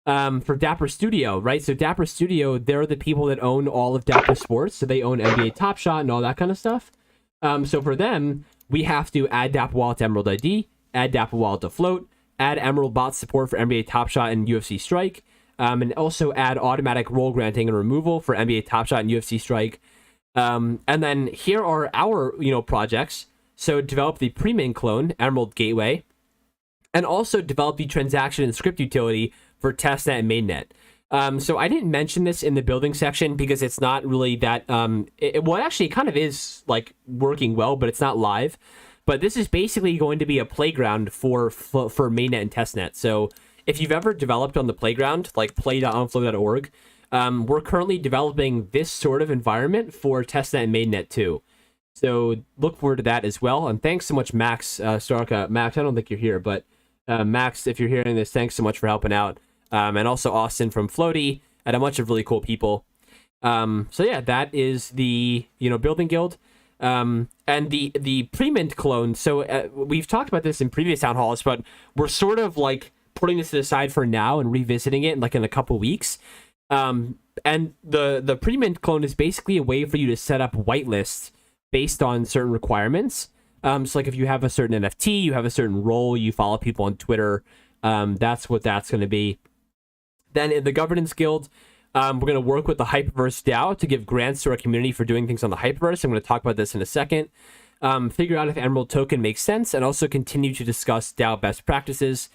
For Dapper Studio, right? So Dapper Studio, they're the people that own all of Dapper Sports. So they own NBA Top Shot and all that kind of stuff. So for them, we have to add Dapper Wallet to Emerald ID, add Dapper Wallet to Float, add Emerald Bot support for NBA Top Shot and UFC Strike, and also add automatic role granting and removal for NBA Top Shot and UFC Strike. And then here are our, projects. So develop the pre-min clone, Emerald Gateway, and also develop the transaction and script utility for testnet and mainnet. So I didn't mention this in the building section because it's not really that, it kind of is like working well, but it's not live. But this is basically going to be a playground for mainnet and testnet. So if you've ever developed on the playground, like play.onflow.org, we're currently developing this sort of environment for testnet and mainnet too. So look forward to that as well. And thanks so much, Max Starka. Max, I don't think you're here, but Max, if you're hearing this, thanks so much for helping out. And also Austin from Floaty and a bunch of really cool people. So yeah, that is the Building Guild. And the pre-mint clone. So we've talked about this in previous town halls, but we're sort of like putting this to the side for now and revisiting it in a couple weeks. And the pre-mint clone is basically a way for you to set up whitelists based on certain requirements. So like if you have a certain NFT, you have a certain role, you follow people on Twitter, that's what that's going to be. Then in the Governance Guild, we're going to work with the Hyperverse DAO to give grants to our community for doing things on the Hyperverse. I'm going to talk about this in a second. Figure out if Emerald Token makes sense, and also continue to discuss DAO best practices.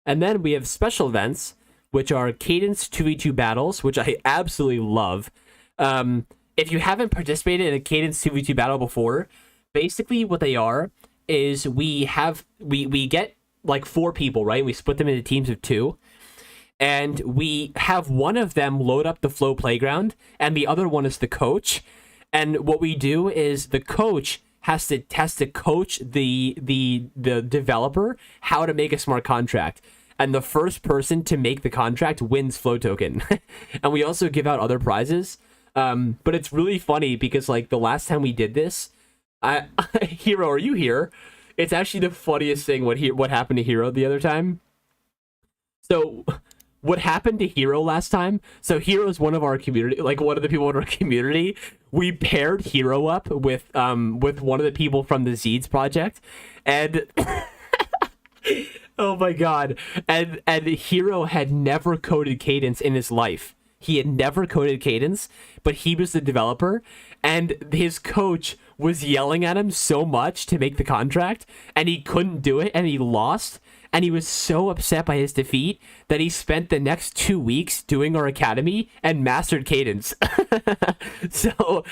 And then we have special events, which are Cadence 2v2 battles, which I absolutely love. If you haven't participated in a Cadence 2v2 battle before, basically what they are is we get like 4 people, right? We split them into teams of 2. And we have one of them load up the Flow Playground, and the other one is the coach. And what we do is the coach has to coach the developer how to make a smart contract. And the first person to make the contract wins Flow Token. And we also give out other prizes. But it's really funny because like the last time we did this, Hero, are you here? It's actually the funniest thing what happened to Hero the other time. So what happened to Hero last time? So Hero is one of our community, like one of the people in our community. We paired Hero up with one of the people from the Zeeds project, and oh my god, and Hero had never coded Cadence in his life. He had never coded Cadence, but he was the developer, and his coach was yelling at him so much to make the contract, and he couldn't do it, and he lost. And he was so upset by his defeat that he spent the next 2 weeks doing our academy and mastered Cadence. So,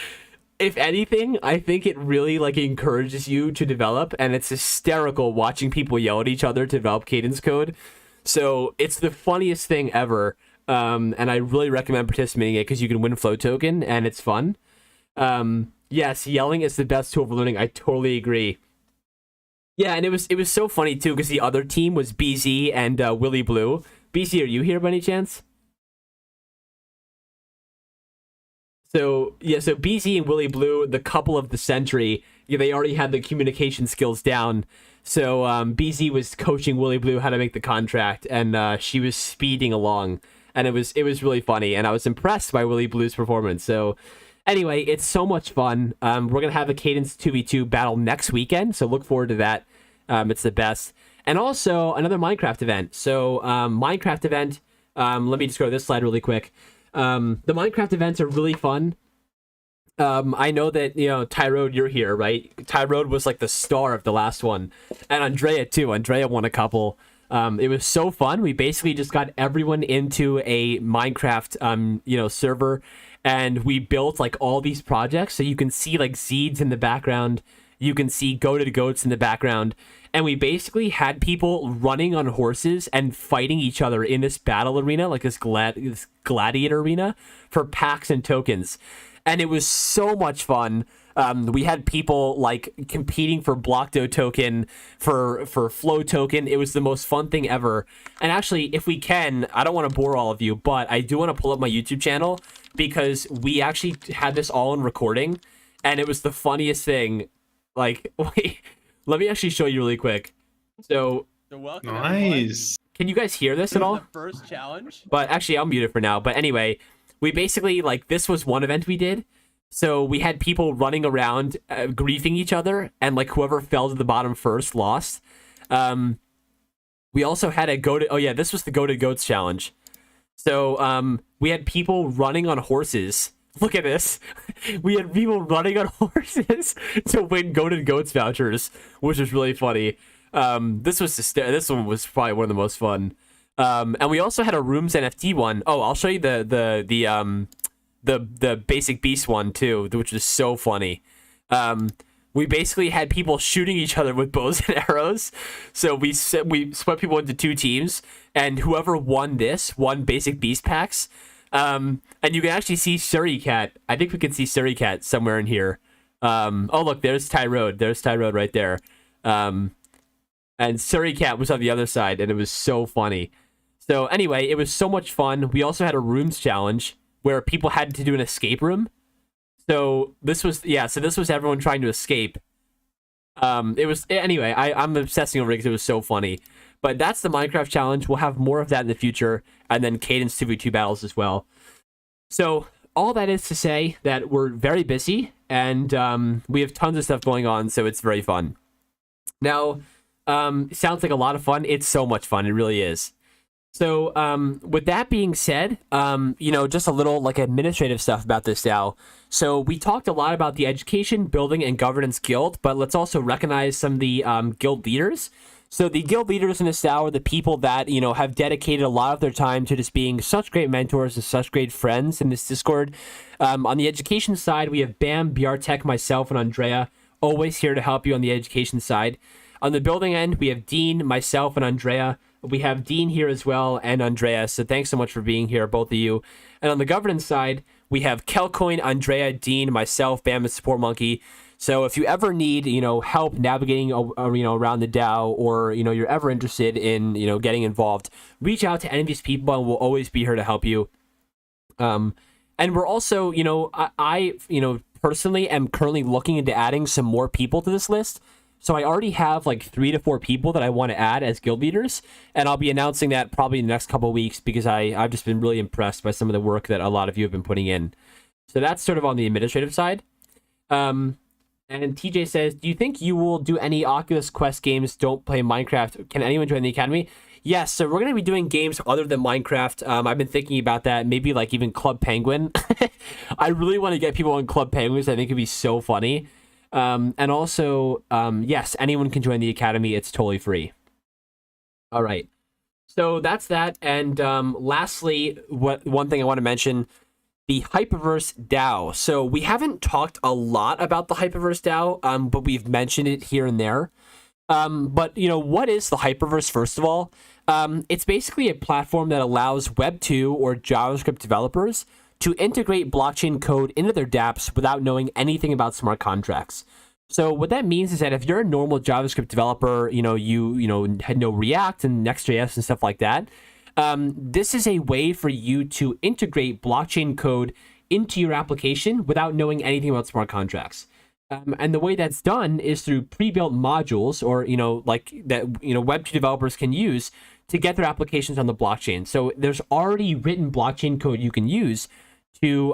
if anything, I think it really encourages you to develop, and it's hysterical watching people yell at each other to develop Cadence code. So it's the funniest thing ever, and I really recommend participating in it because you can win Flow Token and it's fun. Yes, yelling is the best tool for learning. I totally agree. Yeah, and it was so funny too because the other team was BZ and Willy Blue. BZ, are you here by any chance? So BZ and Willy Blue, the couple of the century, they already had the communication skills down. So BZ was coaching Willy Blue how to make the contract, and she was speeding along, and it was really funny, and I was impressed by Willy Blue's performance. So Anyway, it's so much fun. We're going to have a Cadence 2v2 battle next weekend, so look forward to that. It's the best. And also another Minecraft event. So Minecraft event, let me just go to this slide really quick. The Minecraft events are really fun. I know that, Tyrode, you're here, right? Tyrode was like the star of the last one. And Andrea too. Andrea won a couple. It was so fun. We basically just got everyone into a Minecraft, server, and we built like all these projects. So you can see like Zeeds in the background. You can see Goated Goats in the background. And we basically had people running on horses and fighting each other in this battle arena, like this gladiator arena, for packs and tokens. And it was so much fun. We had people like competing for Blockdo token, for Flow token. It was the most fun thing ever. And actually, if we can, I don't want to bore all of you, but I do want to pull up my YouTube channel because we actually had this all in recording, and it was the funniest thing. Like, wait, let me actually show you really quick. So welcome. Nice. Can you guys hear this at all? The first challenge. But actually, I'll mute it for now. But anyway, we basically, like, this was one event we did. So we had people running around, griefing each other, and like whoever fell to the bottom first lost. We also had this was the Goated Goats challenge. So we had people running on horses. Look at this. We had people running on horses to win Goated Goats vouchers, which was really funny. This one was probably one of the most fun. And we also had a Rooms NFT one. Oh, I'll show you the Basic Beast one too, which is so funny. We basically had people shooting each other with bows and arrows. So we split people into two teams, and whoever won Basic Beast packs. And you can actually see Surreycat. I think we can see Surreycat somewhere in here. Oh look, there's Tyrode. There's Tyrode right there. And Surreycat was on the other side, and it was so funny. So anyway, it was so much fun. We also had a rooms challenge where people had to do an escape room. So this was everyone trying to escape. Anyway, I'm obsessing over it because it was so funny. But that's the Minecraft challenge. We'll have more of that in the future, and then Cadence 2v2 battles as well. So all that is to say that we're very busy, and we have tons of stuff going on, so it's very fun. Now, it sounds like a lot of fun. It's so much fun. It really is. So with that being said, just a little like administrative stuff about this DAO. So we talked a lot about the Education, Building, and Governance Guild, but let's also recognize some of the guild leaders. So the guild leaders in this DAO are the people that, have dedicated a lot of their time to just being such great mentors and such great friends in this Discord. On the education side, we have Bam, Biartek, myself, and Andrea, always here to help you on the education side. On the building end, we have Dean, myself, and Andrea. We have Dean here as well, and Andrea, so thanks so much for being here, both of you. And on the governance side, we have Kelcoin, Andrea, Dean, myself, Bam, and Support Monkey. So if you ever need, help navigating, around the DAO, or, you're ever interested in, getting involved, reach out to any of these people, and we'll always be here to help you. And we're also, I personally am currently looking into adding some more people to this list. So I already have like 3 to 4 people that I want to add as guild leaders, and I'll be announcing that probably in the next couple of weeks because I've just been really impressed by some of the work that a lot of you have been putting in. So that's sort of on the administrative side. And TJ says, do you think you will do any Oculus Quest games? Don't play Minecraft. Can anyone join the Academy? Yes, so we're going to be doing games other than Minecraft. I've been thinking about that, maybe like even Club Penguin. I really want to get people on Club Penguins. I think it'd be so funny. And also, yes, anyone can join the Academy. It's totally free. All right. So that's that. And lastly, one thing I want to mention, the Hyperverse DAO. So we haven't talked a lot about the Hyperverse DAO, but we've mentioned it here and there. But, what is the Hyperverse, first of all? It's basically a platform that allows Web 2 or JavaScript developers to integrate blockchain code into their dApps without knowing anything about smart contracts. So what that means is that if you're a normal JavaScript developer, you had no React and Next.js and stuff like that, this is a way for you to integrate blockchain code into your application without knowing anything about smart contracts. And the way that's done is through pre-built modules, or Web 2 developers can use to get their applications on the blockchain. So there's already written blockchain code you can use to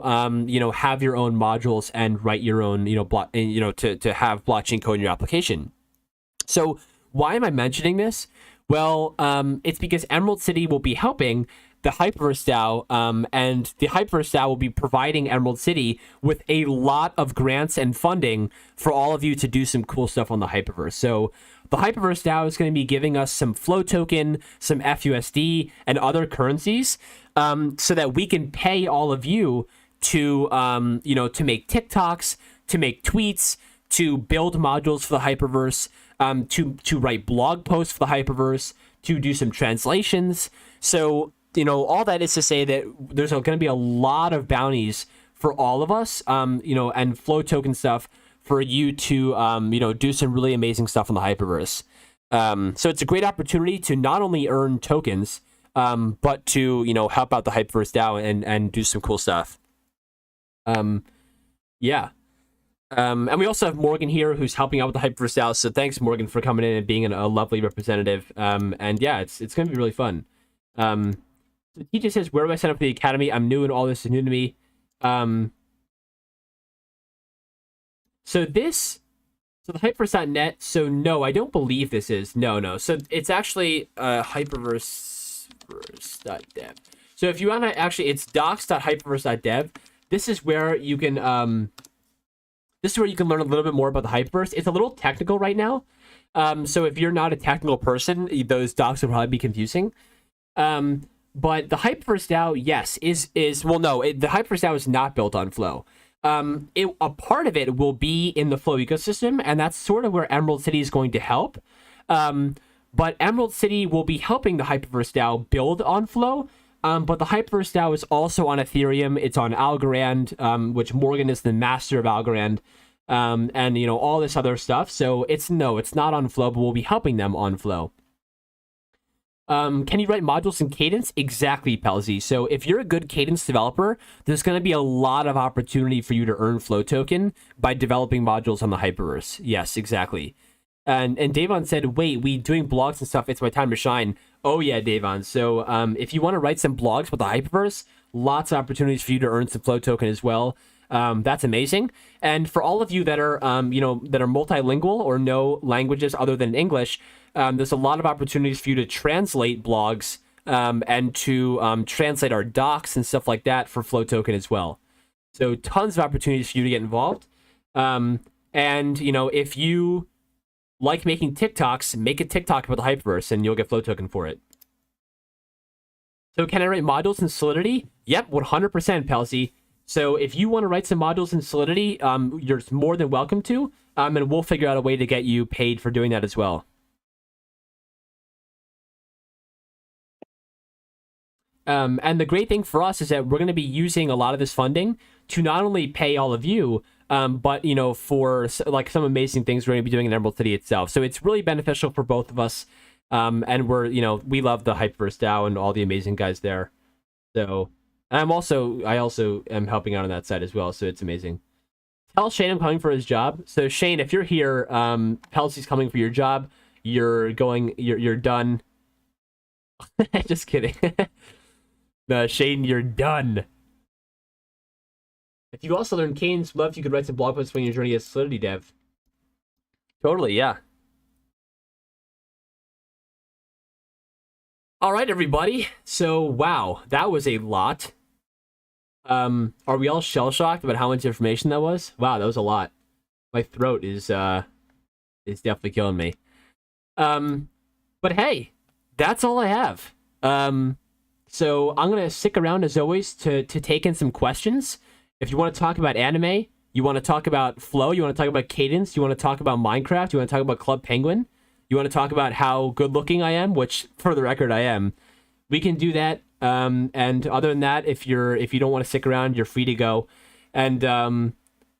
have your own modules and write your own to have blockchain code in your application. So why am I mentioning this? Well, it's because Emerald City will be helping the Hyperverse DAO, and the Hyperverse DAO will be providing Emerald City with a lot of grants and funding for all of you to do some cool stuff on the Hyperverse. So the Hyperverse DAO is going to be giving us some Flow token, some FUSD, and other currencies, so that we can pay all of you to to make TikToks, to make tweets, to build modules for the Hyperverse, to write blog posts for the Hyperverse, to do some translations. So all that is to say that there's going to be a lot of bounties for all of us, and Flow token stuff for you to, do some really amazing stuff on the Hyperverse. So it's a great opportunity to not only earn tokens, but to, help out the Hyperverse DAO and do some cool stuff. Yeah. And we also have Morgan here who's helping out with the Hyperverse DAO. So thanks, Morgan, for coming in and being a lovely representative. And yeah, it's going to be really fun. So TJ says, where do I sign up for the Academy? I'm new and all this is new to me. So the Hyperverse.net. So no, I don't believe this is. No. So it's actually Hyperverse.dev. So if you want to actually, it's docs.hyperverse.dev. This is where you can learn a little bit more about the Hyperverse. It's a little technical right now. So if you're not a technical person, those docs will probably be confusing. But the Hyperverse DAO, yes, the Hyperverse DAO is not built on Flow. A part of it will be in the Flow ecosystem, and that's sort of where Emerald City is going to help. But Emerald City will be helping the Hyperverse DAO build on Flow. But the Hyperverse DAO is also on Ethereum. It's on Algorand, which Morgan is the master of Algorand, and all this other stuff. So it's not on Flow, but we'll be helping them on Flow. Can you write modules in Cadence? Exactly, Pelzy. So if you're a good Cadence developer, there's going to be a lot of opportunity for you to earn Flow token by developing modules on the Hyperverse. Yes, exactly. And Davon said, wait, we doing blogs and stuff. It's my time to shine. Oh yeah, Davon. So if you want to write some blogs with the Hyperverse, lots of opportunities for you to earn some Flow token as well. That's amazing. And for all of you that are, that are multilingual or know languages other than English, there's a lot of opportunities for you to translate blogs and to translate our docs and stuff like that for Flow token as well. So tons of opportunities for you to get involved. And if you like making TikToks, make a TikTok about the Hyperverse and you'll get Flow token for it. So can I write modules in Solidity? Yep, 100%, Pelzy. So if you want to write some modules in Solidity, you're more than welcome to, and we'll figure out a way to get you paid for doing that as well. And the great thing for us is that we're going to be using a lot of this funding to not only pay all of you, but for like some amazing things we're going to be doing in Emerald City itself. So it's really beneficial for both of us. And we love the Hyperverse DAO and all the amazing guys there. So I also am helping out on that side as well. So it's amazing. Tell Shane I'm coming for his job. So Shane, if you're here, Pelzy's coming for your job. You're done. Just kidding. No, Shane, you're done. If you also learn Cadence, love if you could write some blog posts when your journey as Solidity dev. Totally, yeah. All right, everybody. So, wow, that was a lot. Are we all shell-shocked about how much information that was? Wow, that was a lot. My throat is definitely killing me. But hey, that's all I have. So I'm gonna stick around as always to take in some questions. If you want to talk about anime, you want to talk about Flow, you want to talk about Cadence, you want to talk about Minecraft, you want to talk about Club Penguin, you want to talk about how good looking I am, which for the record I am, we can do that. And other than that, if you don't want to stick around, you're free to go. And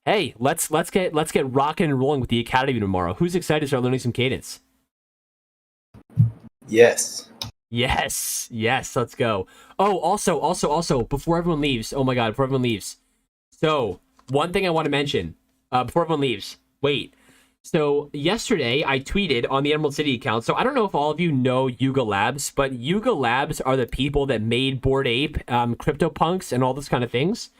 hey, let's get rocking and rolling with the Academy tomorrow. Who's excited to start learning some Cadence? Yes. Yes, let's go. Oh, also, before everyone leaves, oh my god, before everyone leaves. So, one thing I want to mention, before everyone leaves, wait. So, yesterday, I tweeted on the Emerald City account, so I don't know if all of you know Yuga Labs, but Yuga Labs are the people that made Bored Ape, CryptoPunks, and all those kind of things.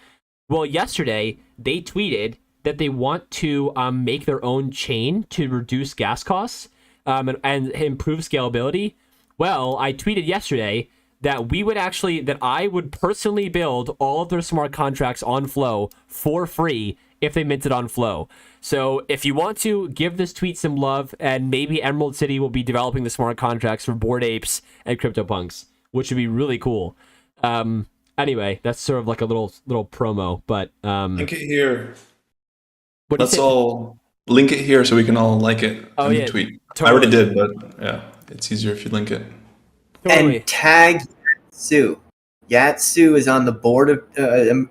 Well, yesterday they tweeted that they want to make their own chain to reduce gas costs and improve scalability. Well, I tweeted yesterday that I would personally build all of their smart contracts on Flow for free if they minted on Flow. So if you want to give this tweet some love, and maybe Emerald City will be developing the smart contracts for Bored Apes and CryptoPunks, which would be really cool. Anyway, that's sort of like a little promo, but Link it here. what do you Let's say? all link it here so we can all like it Oh, and yeah, tweet. totally. I already did, but yeah, it's easier if you link it. Totally. And tag Yatsu. Yatsu is on the board of,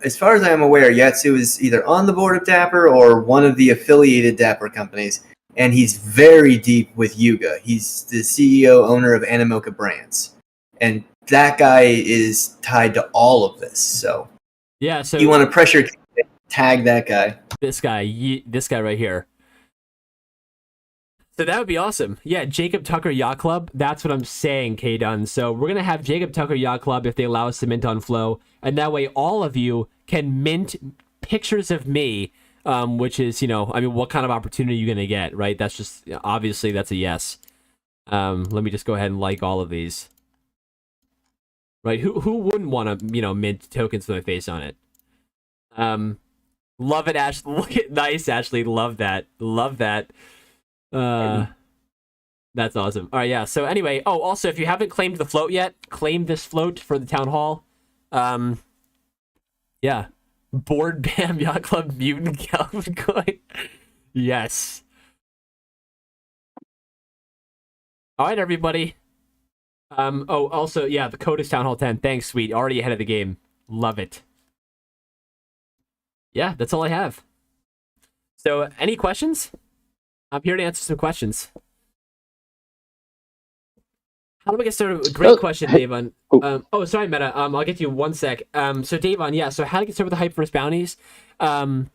as far as I am aware, Yatsu is either on the board of Dapper or one of the affiliated Dapper companies, and he's very deep with Yuga. He's the CEO, owner of Animoca Brands, and that guy is tied to all of this. So Yeah, so you want to pressure tag that guy. this guy right here. So that would be awesome. Yeah, Jacob Tucker Yacht Club. That's what I'm saying, K-Dun. So we're going to have Jacob Tucker Yacht Club if they allow us to mint on Flow. And that way all of you can mint pictures of me, which is, what kind of opportunity are you going to get, right? That's just, obviously, that's a yes. Let me just go ahead and like all of these. Right? Who wouldn't want to, mint tokens with my face on it? Love it, Ash. Look at nice, Ashley. Love that. Love that. That's awesome. All right, yeah. So anyway, also if you haven't claimed the float yet, claim this float for the town hall. Yeah. Board Bam Yacht Club Mutant Calvin coin. Yes. All right, everybody. Also, yeah, the code is Town Hall 10. Thanks, sweet. Already ahead of the game. Love it. Yeah, that's all I have. So, any questions? I'm here to answer some questions. How do I get started? Great question, Davon. Sorry, Meta. I'll get to you in 1 sec. So Davon, yeah. So how to get started with the Hyperverse bounties? I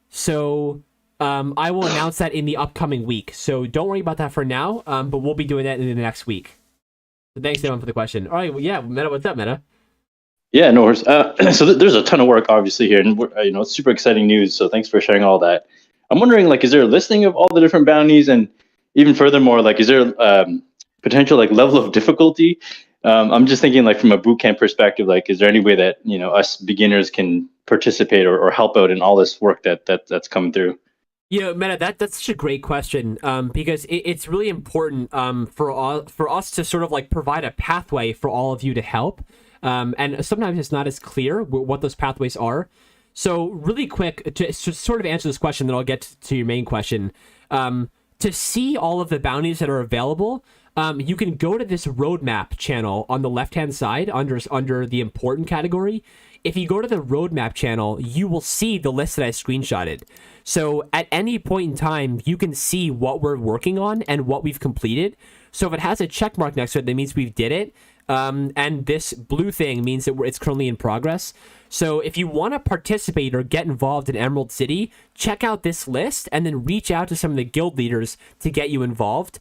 will announce that in the upcoming week. So don't worry about that for now. But we'll be doing that in the next week. So thanks, Davon, for the question. All right. Well, yeah, Meta. What's up, Meta? Yeah, no worries. So there's a ton of work obviously here, and it's super exciting news. So thanks for sharing all that. I'm wondering, is there a listing of all the different bounties, and even furthermore, is there potential level of difficulty? I'm just thinking from a bootcamp perspective, is there any way that us beginners can participate or help out in all this work that's coming through? Meta, that's such a great question because it's really important for us to sort of provide a pathway for all of you to help. And sometimes it's not as clear what those pathways are. So really quick, to sort of answer this question, then I'll get to your main question. To see all of the bounties that are available, you can go to this roadmap channel on the left-hand side under the important category. If you go to the roadmap channel, you will see the list that I screenshotted. So at any point in time, you can see what we're working on and what we've completed. So if it has a check mark next to it, that means we've did it. And this blue thing means that it's currently in progress. So if you want to participate or get involved in Emerald City, check out this list and then reach out to some of the guild leaders to get you involved.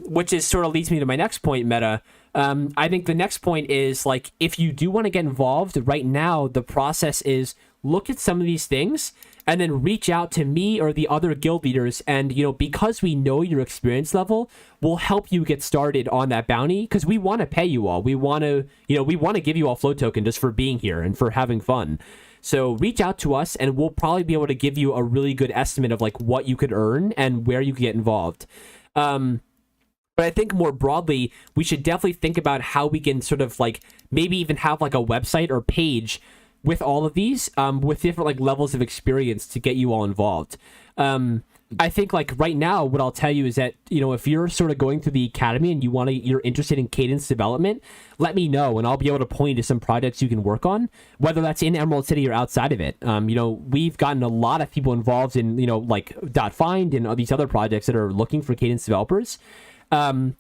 Which is sort of leads me to my next point, Meta. I think the next point is if you do want to get involved right now, the process is look at some of these things and then reach out to me or the other guild leaders. And, because we know your experience level, we'll help you get started on that bounty because we want to pay you all. We want to, we want to give you all flow token just for being here and for having fun. So reach out to us and we'll probably be able to give you a really good estimate of what you could earn and where you could get involved. But I think more broadly, we should definitely think about how we can sort of maybe even have a website or page with all of these, with different levels of experience to get you all involved. I think right now, what I'll tell you is that, if you're sort of going through the academy and you're interested in cadence development, let me know and I'll be able to point you to some projects you can work on, whether that's in Emerald City or outside of it. We've gotten a lot of people involved in, .find and these other projects that are looking for cadence developers. And,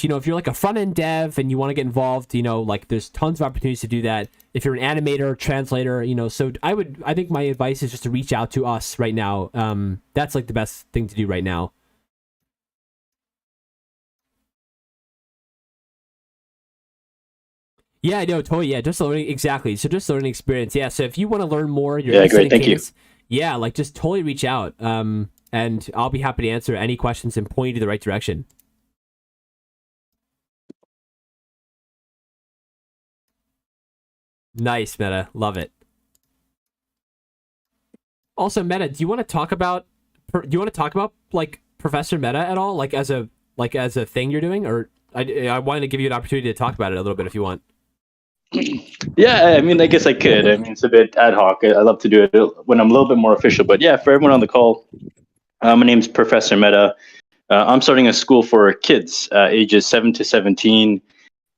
if you're a front-end dev and you want to get involved, there's tons of opportunities to do that. If you're an animator, translator, so I think my advice is just to reach out to us right now. That's the best thing to do right now. Yeah, no, totally. Yeah, just learning exactly. So just learning experience. Yeah. So if you want to learn more, you're Yeah, interested great. in Thank you. cadence. Yeah, like just totally reach out. And I'll be happy to answer any questions and point you to the right direction. Nice, Meta. Love it. Also, Meta, do you want to talk about like Professor Meta at all, like as a thing you're doing, or I wanted to give you an opportunity to talk about it a little bit if you want. Yeah, I mean, I guess I could. I mean, it's a bit ad hoc. I love to do it when I'm a little bit more official. But yeah, for everyone on the call, my name's Professor Meta. I'm starting a school for kids ages 7 to 17,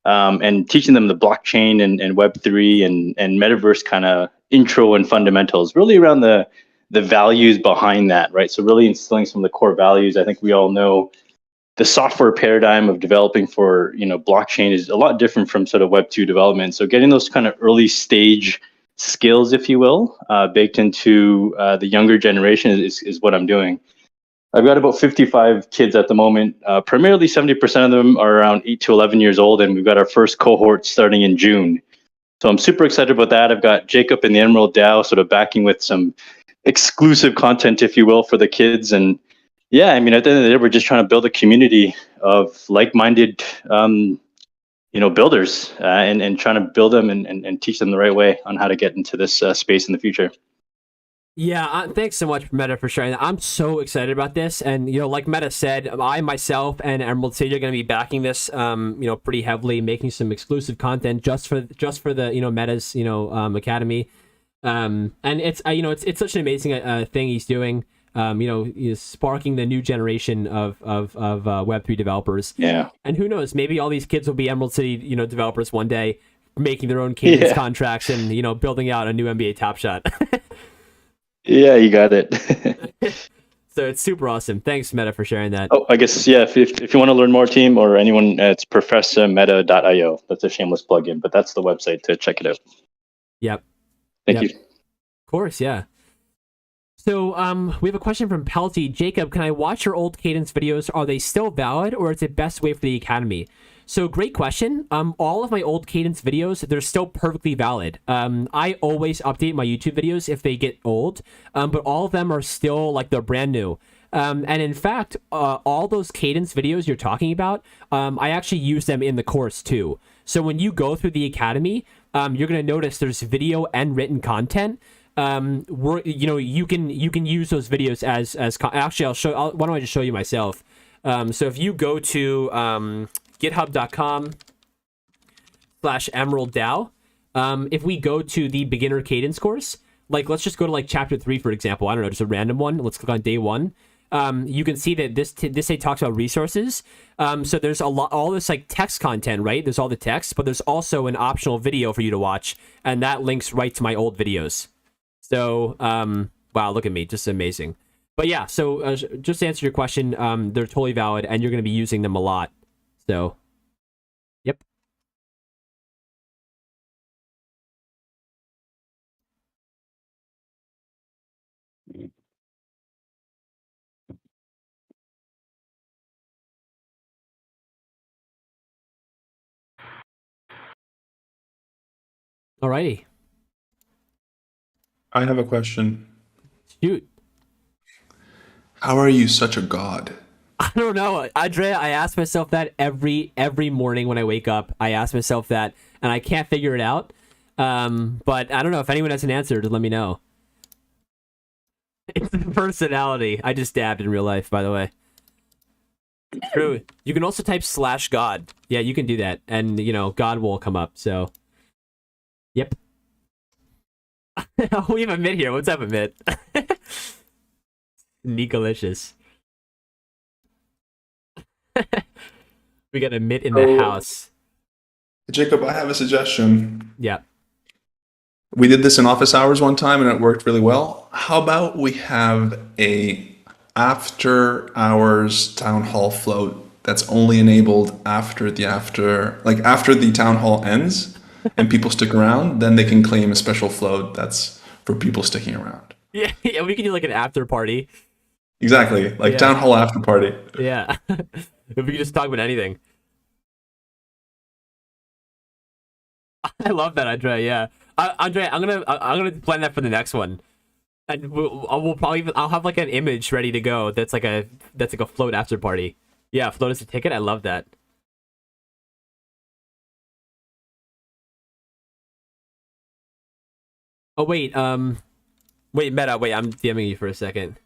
and teaching them the blockchain and Web3 and metaverse kind of intro and fundamentals, really around the values behind that, right? So really instilling some of the core values. I think we all know the software paradigm of developing for blockchain is a lot different from sort of Web2 development. So getting those kind of early stage skills, if you will, baked into the younger generation is what I'm doing. I've got about 55 kids at the moment. Primarily 70% of them are around 8 to 11 years old, and we've got our first cohort starting in June. So I'm super excited about that. I've got Jacob and the Emerald DAO sort of backing with some exclusive content, if you will, for the kids. And yeah, I mean, at the end of the day, we're just trying to build a community of like-minded, builders, and trying to build them and teach them the right way on how to get into this space in the future. Yeah, thanks so much, Meta, for sharing that. I'm so excited about this, and like Meta said, I myself and Emerald Sage are going to be backing this, pretty heavily, making some exclusive content just for the Meta's academy, and it's such an amazing thing he's doing. He's sparking the new generation of Web3 developers. Yeah, and who knows, maybe all these kids will be Emerald City developers one day, making their own cadence contracts and building out a new NBA Top Shot. Yeah, you got it. So it's super awesome. Thanks, Meta, for sharing that. Oh, I guess, yeah, if you want to learn more, team, or anyone, it's professormeta.io. That's a shameless plugin, but that's the website to check it out. Yep. Thank you. Of course, yeah. So we have a question from Pelty. Jacob, can I watch your old cadence videos? Are they still valid, or is it best to wait for the academy? So great question. All of my old cadence videos, they're still perfectly valid. I always update my YouTube videos if they get old, but all of them are still like they're brand new. And in fact, all those cadence videos you're talking about, I actually use them in the course too. So when you go through the academy, you're going to notice there's video and written content. You can use those videos as actually why don't I just show you myself? So if you go to github.com/emeralddao, if we go to the beginner cadence course, like let's just go to like chapter 3, for example. I don't know, just a random one. Let's click on day 1. You can see that this day talks about resources. So there's all this like text content, right? There's all the text, but there's also an optional video for you to watch, and that links right to my old videos. So wow, look at me, just amazing. But yeah, so just to answer your question, they're totally valid, and you're going to be using them a lot. So, yep. Alrighty. I have a question. Shoot. How are you such a god? I don't know, Andrea. I ask myself that every morning when I wake up. I ask myself that, and I can't figure it out. But I don't know if anyone has an answer. Just let me know. It's the personality. I just dabbed in real life, by the way. True. You can also type /God. Yeah, you can do that, and God will come up. So, yep. We have Amit here. What's up, Amit? Nicolicious. We got Amit in the house. Jacob, I have a suggestion. Yeah. We did this in office hours one time and it worked really well. How about we have a after hours town hall float that's only enabled after the town hall ends and people stick around, then they can claim a special float that's for people sticking around. Yeah, we can do like an after party. Exactly, like town hall after party. Yeah. If we could just talk about anything. I love that, Andre. Yeah, Andre, I'm gonna plan that for the next one, and we'll probably I'll have like an image ready to go. That's like a float after party. Yeah, float as a ticket. I love that. Oh wait, Meta, wait, I'm DMing you for a second.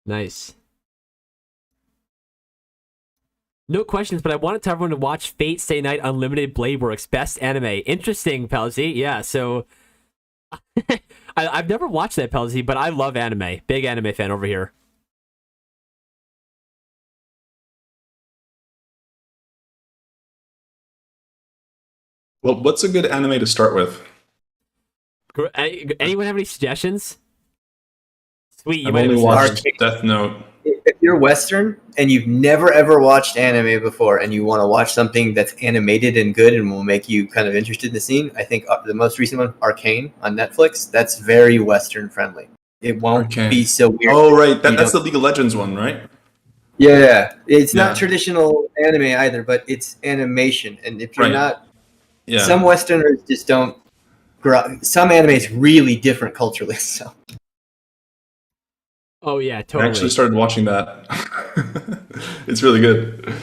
Nice. No questions, but I wanted to everyone to watch Fate Stay Night Unlimited Blade Works Best Anime. Interesting, Palsy. Yeah, so I've never watched that, Palsy, but I love anime. Big anime fan over here. Well, what's a good anime to start with? Anyone have any suggestions? Sweet, you I've might only have watched Death Note. If you're Western and you've never ever watched anime before and you want to watch something that's animated and good and will make you kind of interested in the scene, I think the most recent one, Arcane on Netflix, that's very Western friendly. It won't Arcane. be so weird. Oh, right. That's the League of Legends one, right? Yeah, it's Yeah. not traditional anime either, but it's animation. And if you're Right. not, Yeah. some Westerners just don't. Some anime is really different culturally. So Oh yeah, I totally. actually started watching that. It's really good.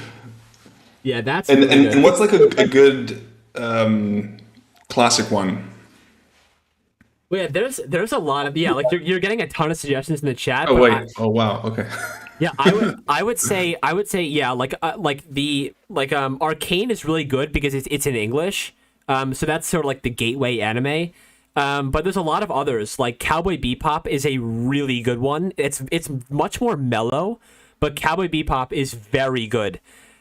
Yeah, that's And really and, good. and what's like a good classic one? Well, yeah, there's a lot of like you're getting a ton of suggestions in the chat. Oh but wait. Oh wow. Okay. Yeah, I would say yeah, like Arcane is really good because it's in English. So that's sort of like the gateway anime. But there's a lot of others, like Cowboy Bebop is a really good one. It's much more mellow, but Cowboy Bebop is very good.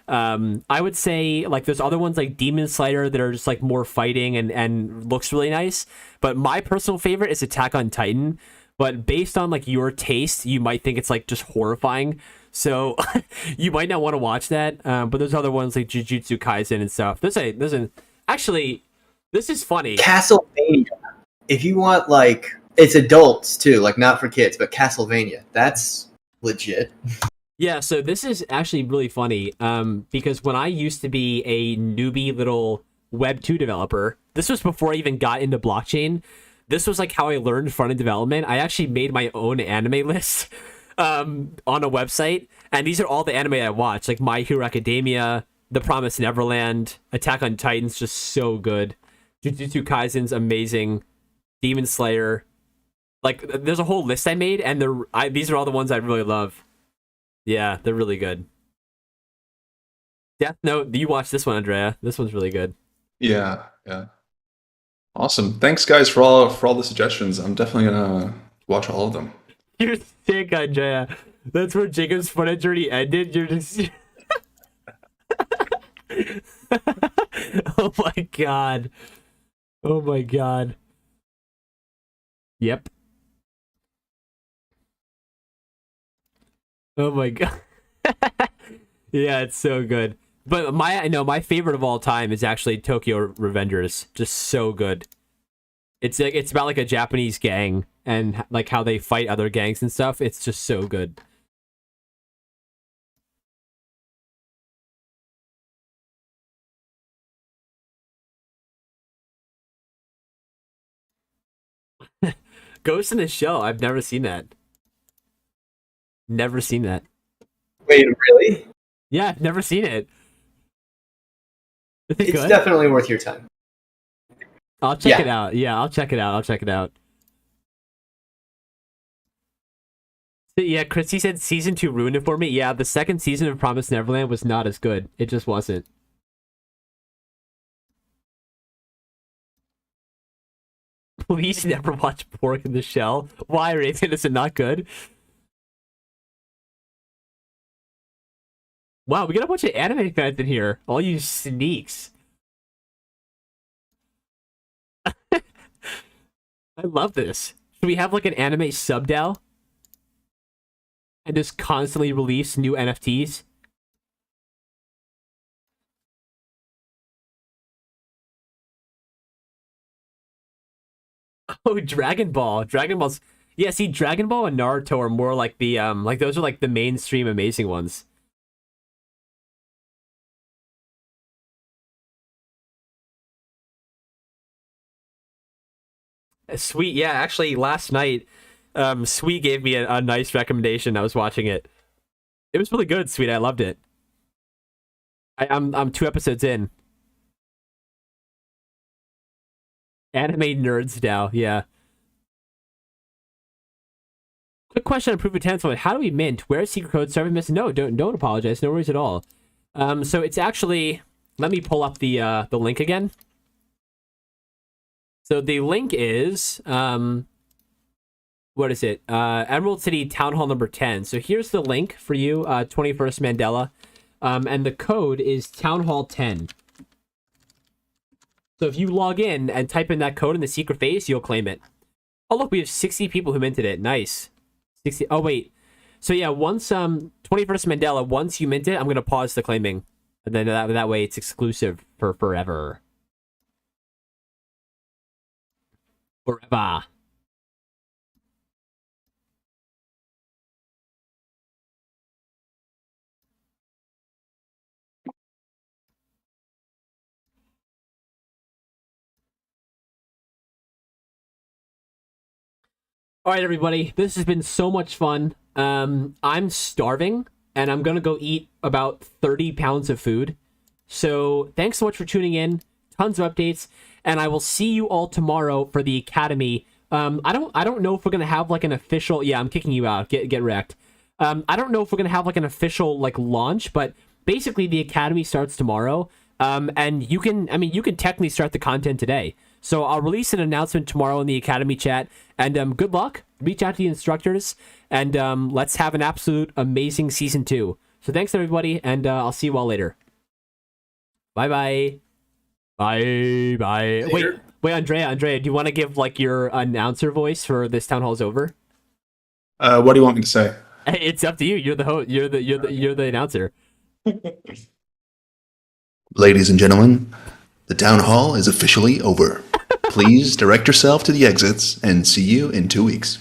I would say like there's other ones like Demon Slayer that are just like more fighting and looks really nice. But my personal favorite is Attack on Titan. But based on like your taste, you might think it's like just horrifying. So you might not want to watch that. But there's other ones like Jujutsu Kaisen and stuff. Actually, this is funny. Castlevania. If you want it's adults too, like not for kids, but Castlevania, that's legit. Yeah, so this is actually really funny because when I used to be a newbie little Web 2 developer, this was before I even got into blockchain. This was like how I learned front-end development. I actually made my own anime list on a website, and these are all the anime I watch, like My Hero Academia, The Promised Neverland, Attack on Titan's just so good, Jujutsu Kaisen's amazing, Demon Slayer. Like, there's a whole list I made, and these are all the ones I really love. Yeah, they're really good. Death Note, you watch this one, Andrea. This one's really good. Yeah. Yeah. Awesome. Thanks, guys, for all the suggestions. I'm definitely gonna watch all of them. You're sick, Andrea. That's where Jacob's fun journey ended. You're just. Oh my god. Oh my god. Yep. Oh my god. Yeah, it's so good. But my favorite of all time is actually Tokyo Revengers. Just so good. It's about like a Japanese gang and like how they fight other gangs and stuff. It's just so good. Ghost in the Shell. I've never seen that. Never seen that. Wait, really? Yeah, I've never seen it. Is it It's good? definitely worth your time. I'll check Yeah. it out. Yeah, I'll check it out. I'll check it out. Yeah, Christy said season 2 ruined it for me. Yeah, the second season of Promised Neverland was not as good. It just wasn't. Please never watch Pork in the Shell. Why, Raven? Is it not good? Wow, we got a bunch of anime fans in here. All you sneaks. I love this. Should we have like an anime sub-DAO? And just constantly release new NFTs? Oh, Dragon Ball. Dragon Ball's yeah. See, Dragon Ball and Naruto are more like the like those are like the mainstream amazing ones. Sweet, yeah. Actually, last night, Sweet gave me a nice recommendation. I was watching it. It was really good, Sweet. I loved it. I'm 2 episodes in. Anime nerds now, yeah. Quick question on Proof of Tense. How do we mint? Where's secret code? Sorry, missing. No, don't apologize. No worries at all. So it's actually. Let me pull up the link again. So the link is what is it? Emerald City Town Hall number 10. So here's the link for you, 21st Mandela. And the code is Town Hall 10. So if you log in and type in that code in the secret phase, you'll claim it. Oh look, we have 60 people who minted it. Nice. 60. Oh wait. So yeah, once 21st Mandela, once you mint it, I'm gonna pause the claiming. And then that way it's exclusive for forever. Forever. All right, everybody. This has been so much fun. I'm starving, and I'm gonna go eat about 30 pounds of food. So thanks so much for tuning in. Tons of updates, and I will see you all tomorrow for the Academy. I don't know if we're gonna have like an official. Yeah, I'm kicking you out. Get wrecked. I don't know if we're gonna have like an official like launch, but basically the Academy starts tomorrow. And you can technically start the content today. So I'll release an announcement tomorrow in the Academy chat. And good luck. Reach out to the instructors. And let's have an absolute amazing Season 2. So thanks, everybody. And I'll see you all later. Bye-bye. Bye-bye. Wait, Andrea, do you want to give like your announcer voice for this Town Hall's over? What do you want me to say? It's up to you. You're the host. You're the announcer. Ladies and gentlemen, the town hall is officially over. Please direct yourself to the exits and see you in 2 weeks.